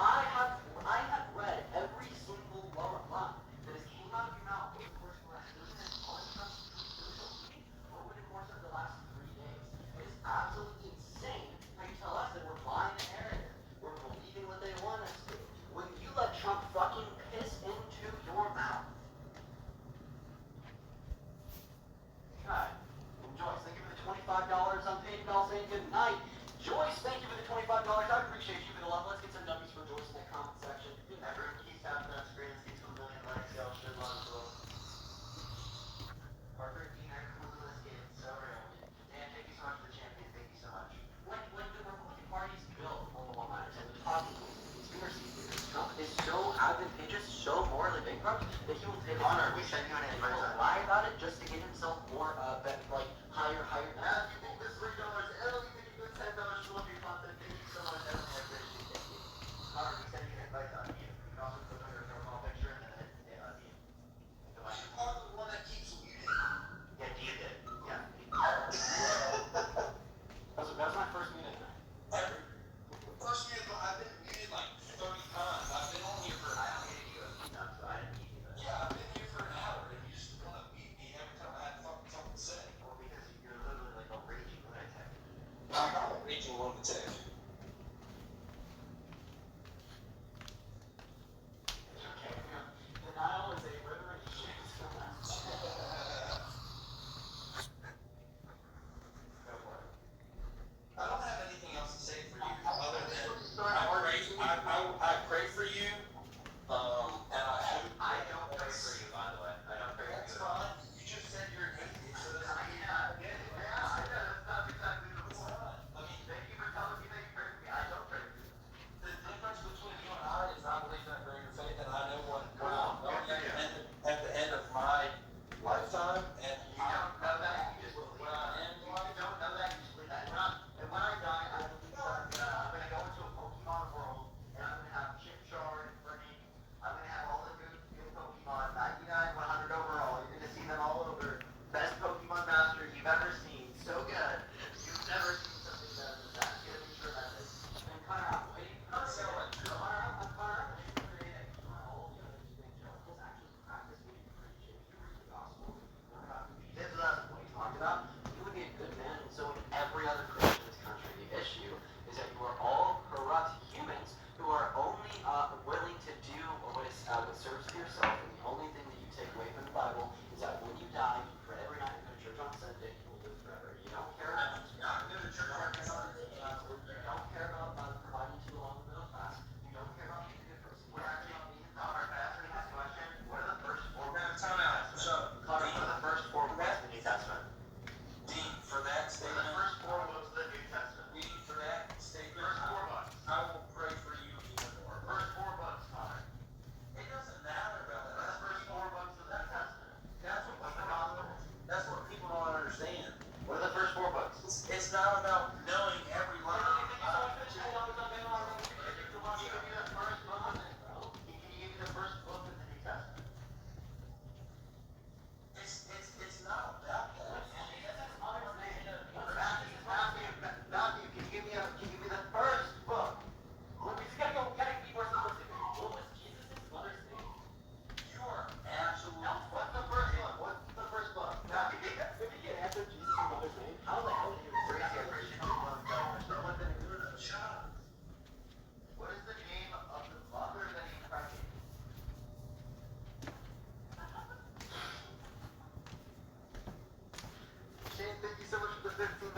I have read every single line that has came out of your mouth over the course of the last 30 minutes on social media over the course of the last 3 days. It is absolutely insane how you tell us that we're buying the narrative, we're believing what they want us to, when you let Trump fucking piss into your mouth. God. And Joyce, thank you for the $25 on PayPal saying good night. Joyce, thank you for the $25. I appreciate you for the love. Let's get some numbies for Joyce in the comment section. Everyone keeps tapping that screen and sees 1 million likes. Y'all should love it. Parker, Dean, I come to this game. So real. Dan, thank you so much for the champion. Thank you so much. When the Republican Party's built on the one-liners and the talking points and conspiracy theories, Trump is so advantageous, so morally bankrupt, that he will take Honor, we sent you an invite. He will lie about it just to get himself more, higher. Now, if you think this $3, L, you think you do $10 to look your content. Thank you so much. Definitely appreciate it. Thank you. Connor, we sent you an invite on you. You can also click on your profile picture and then hit you. Goodbye. You're part of the one that keeps muting. Yeah, Dean did. Yeah. That was my first meeting tonight. First minute, I've been muted like 30 times. I've been on here for. I muted you a few times, so I didn't need you. Yeah, I've been here for an hour, and you just want to mute me every time I have to fucking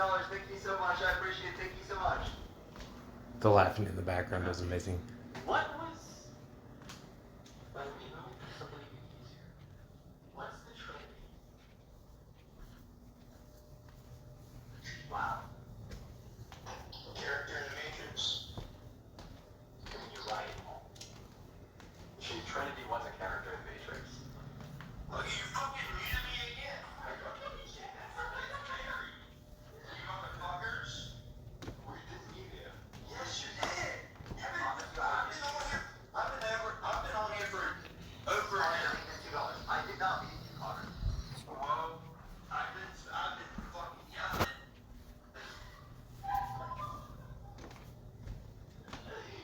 $1,000. Thank you so much. I appreciate it. Thank you so much. The laughing in the background was amazing. What was? By the way, you know, something easier. What's the Trinity? Wow. Character in the Matrix. I mean, you're right. Trinity was a character in Matrix. Look, you fucking muted me again. You motherfuckers. We didn't need you. Yes, you did. I've been on here for over a year. $2. I did not meet you, Connor. Whoa. I've been fucking yelling.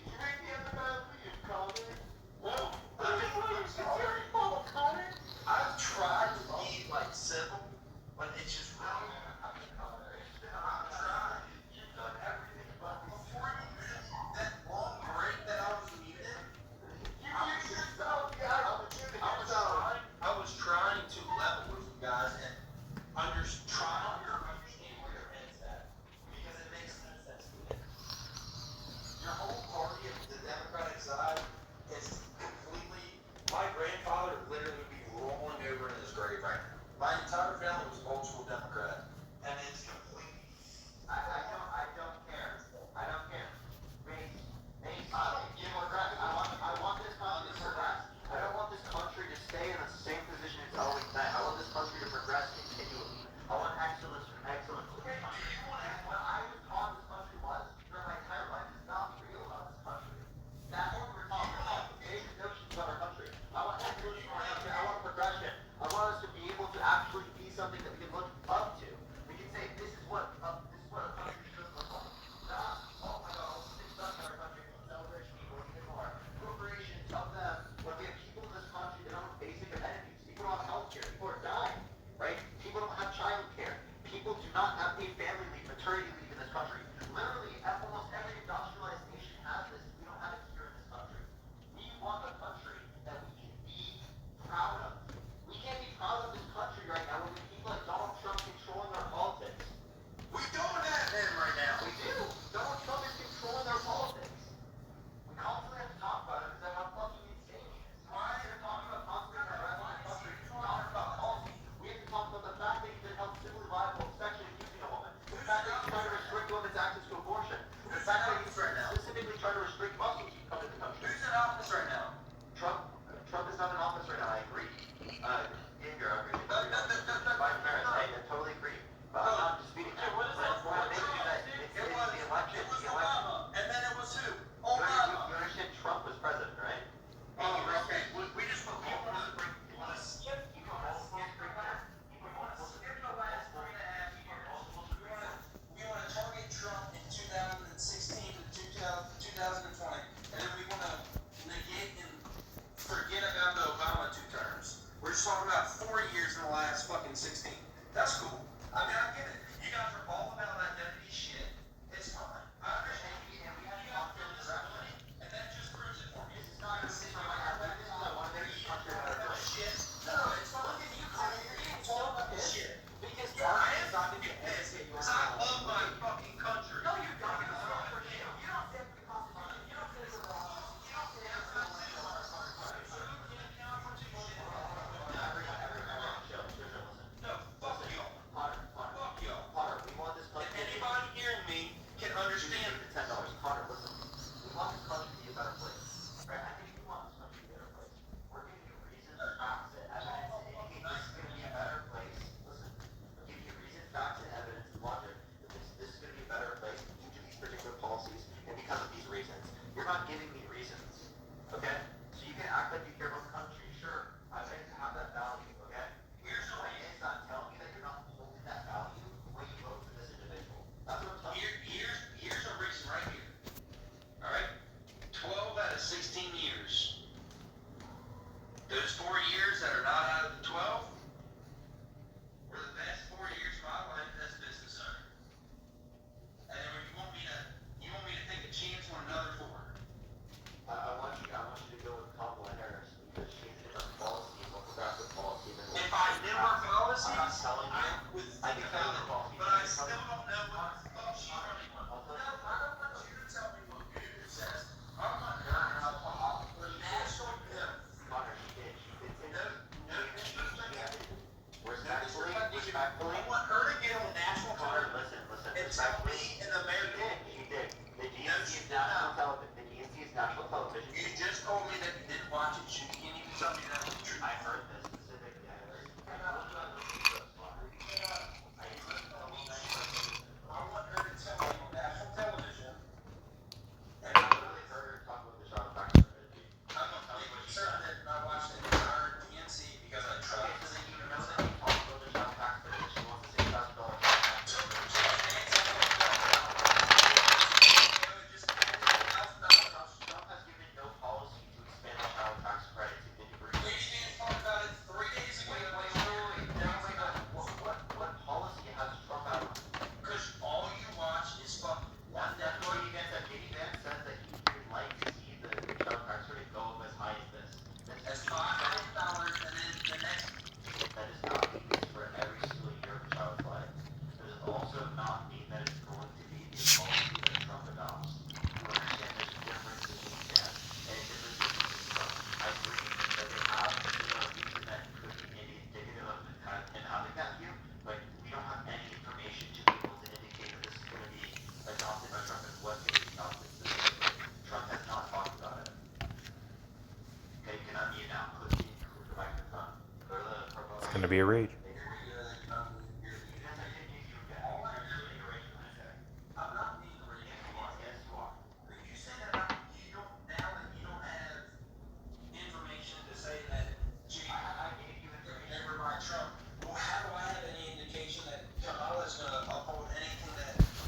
You make me have a bad lead, Connor. Whoa. I've tried to be like civil, but it's just wrong. I've tried. You've done everything, but before you muted that long break that I was muted, I was trying to level with you guys and trying to understand where your head's at, because it makes no sense to me. Your whole party of the Democratic side is completely. My grandfather literally would be rolling over in his grave right now. My entire family was old school Democrat, and it's completely. I don't care. I don't care. I don't give a crap. I want this country to progress. I don't want this country to stay in the same position it's always been. I want this country to progress continually. I want excellence from excellence. What I was taught this country was, for my entire life, is not real about this country. That's what we're talking about. Basic notions about our country. I want excellence from our country. I want progression. I want us to be able to actually be something that we can look up to. We can say, this is what a country should look like. Not, oh my God, let's fix up our country. Let's rich people even more. Corporations, tell them, when we have people in this country that don't have basic amenities. People don't have health care. People are dying, right? People don't have child care. People do not have paid family leave, maternity leave in this country. Literally, almost every industrialized nation has this. We don't have it here in this country. We want a country that we can be proud of. We can't be proud of this country right now when we have people like Donald Trump controlling our politics. We don't have him right now. We do. Donald Trump is controlling our politics. We constantly have to talk about it because of how fucking insane he is. Why are we talking about constantly harassing the country? Talking about policy. We have to talk about the fact that he's been held civilly liable for sexually abusing a woman. The fact that he's trying to restrict women's access to abortion. The fact that he's specifically trying to restrict Muslims from coming to the country. Who's in office right now? Trump is not in office right now. I agree. Ginger, I agree. Vice Mayor, I totally agree. But I'm not disputing that. What is that? It's the election. It was Obama, and then it was who? You Obama. understand Trump was president, right? Okay. We just put people in the break. You want to skip? You want to skip the last 3.5 years? We want to target Trump in 2016 to 2020, and then we want to negate and forget about the Obama 2 terms. We're just talking about 4 years in the last fucking 16. That's cool. I mean, I get it. You guys are all about identity shit. It's fine. I understand. And we have to talk about disability, and that just proves it for me. This is not a decision I have. This is not one of the country I have. Shit. No, it's fine. You can't talk about shit. Because I am not going to be pissed because I love my fucking country. No, you don't. You don't stand for the Constitution. You don't stand for the law. You don't stand for the No, fuck y'all. Fuck y'all. Potter, we want this country. If anybody hearing me can understand. $10. Potter, listen. We want this country to be a better place. Right? I think we want this country to be a better place. We're giving you reasons, facts, and evidence to indicate this is going to be a better place. Listen, we're giving you reason, facts, and evidence and logic that this is going to be a better place due to these particular policies and because of these reasons. You're not giving me reasons. Okay? So you can act like you care about the country, sure. I think to have that value, okay? Here's the way it's not telling me that you're not holding that value when you vote for this individual. That's what I'm telling you. Here's a reason right here. All right? 12 out of 16 years. Those 4 years that are not out of the 12 were the best 4 years of my life as a business owner. And then you want me to take a chance on another 4? I want you to go with Kamala Harris because she has a different policy, a more progressive policy than If I knew her policies, I'm not telling you. I would think about it, but I still don't know I want her to get on national television and tell me in the American. She did. The DNC is national television. The DNC is national television. You just told me that you didn't watch it. You can't even tell me that was true. I heard this specifically. I want her to tell me on national television. And I literally heard her talk about the child tax credit. I'm not telling you certain that I watched the entire DNC because I Okay, tried. so then you know that he talked about the child tax credit. She wants the $6,000 tax credit. Trump has given no policy to expand the child tax credit to the degree. Lady Vance talked about it 3 days ago. What policy has Trump out? Because all you watch is fuck one That's that what J.D. Vance said that he would like to see the child tax credit go up as high as this. That's $5,000 and then the next. That is not the case for every single year of a child's life. That does also not mean that it's going to be the policy that Trump adopts. You understand there's differences in that and differences in Trump. I agree that they have a reason that could be maybe indicative of him having that view, but we don't have any information to be able to indicate that this is going to be adopted by Trump and what's going to be adopted specifically. Trump has not talked about it. Okay, you can unmute now. Click the microphone. Go to the proposal. It's gonna be a rage.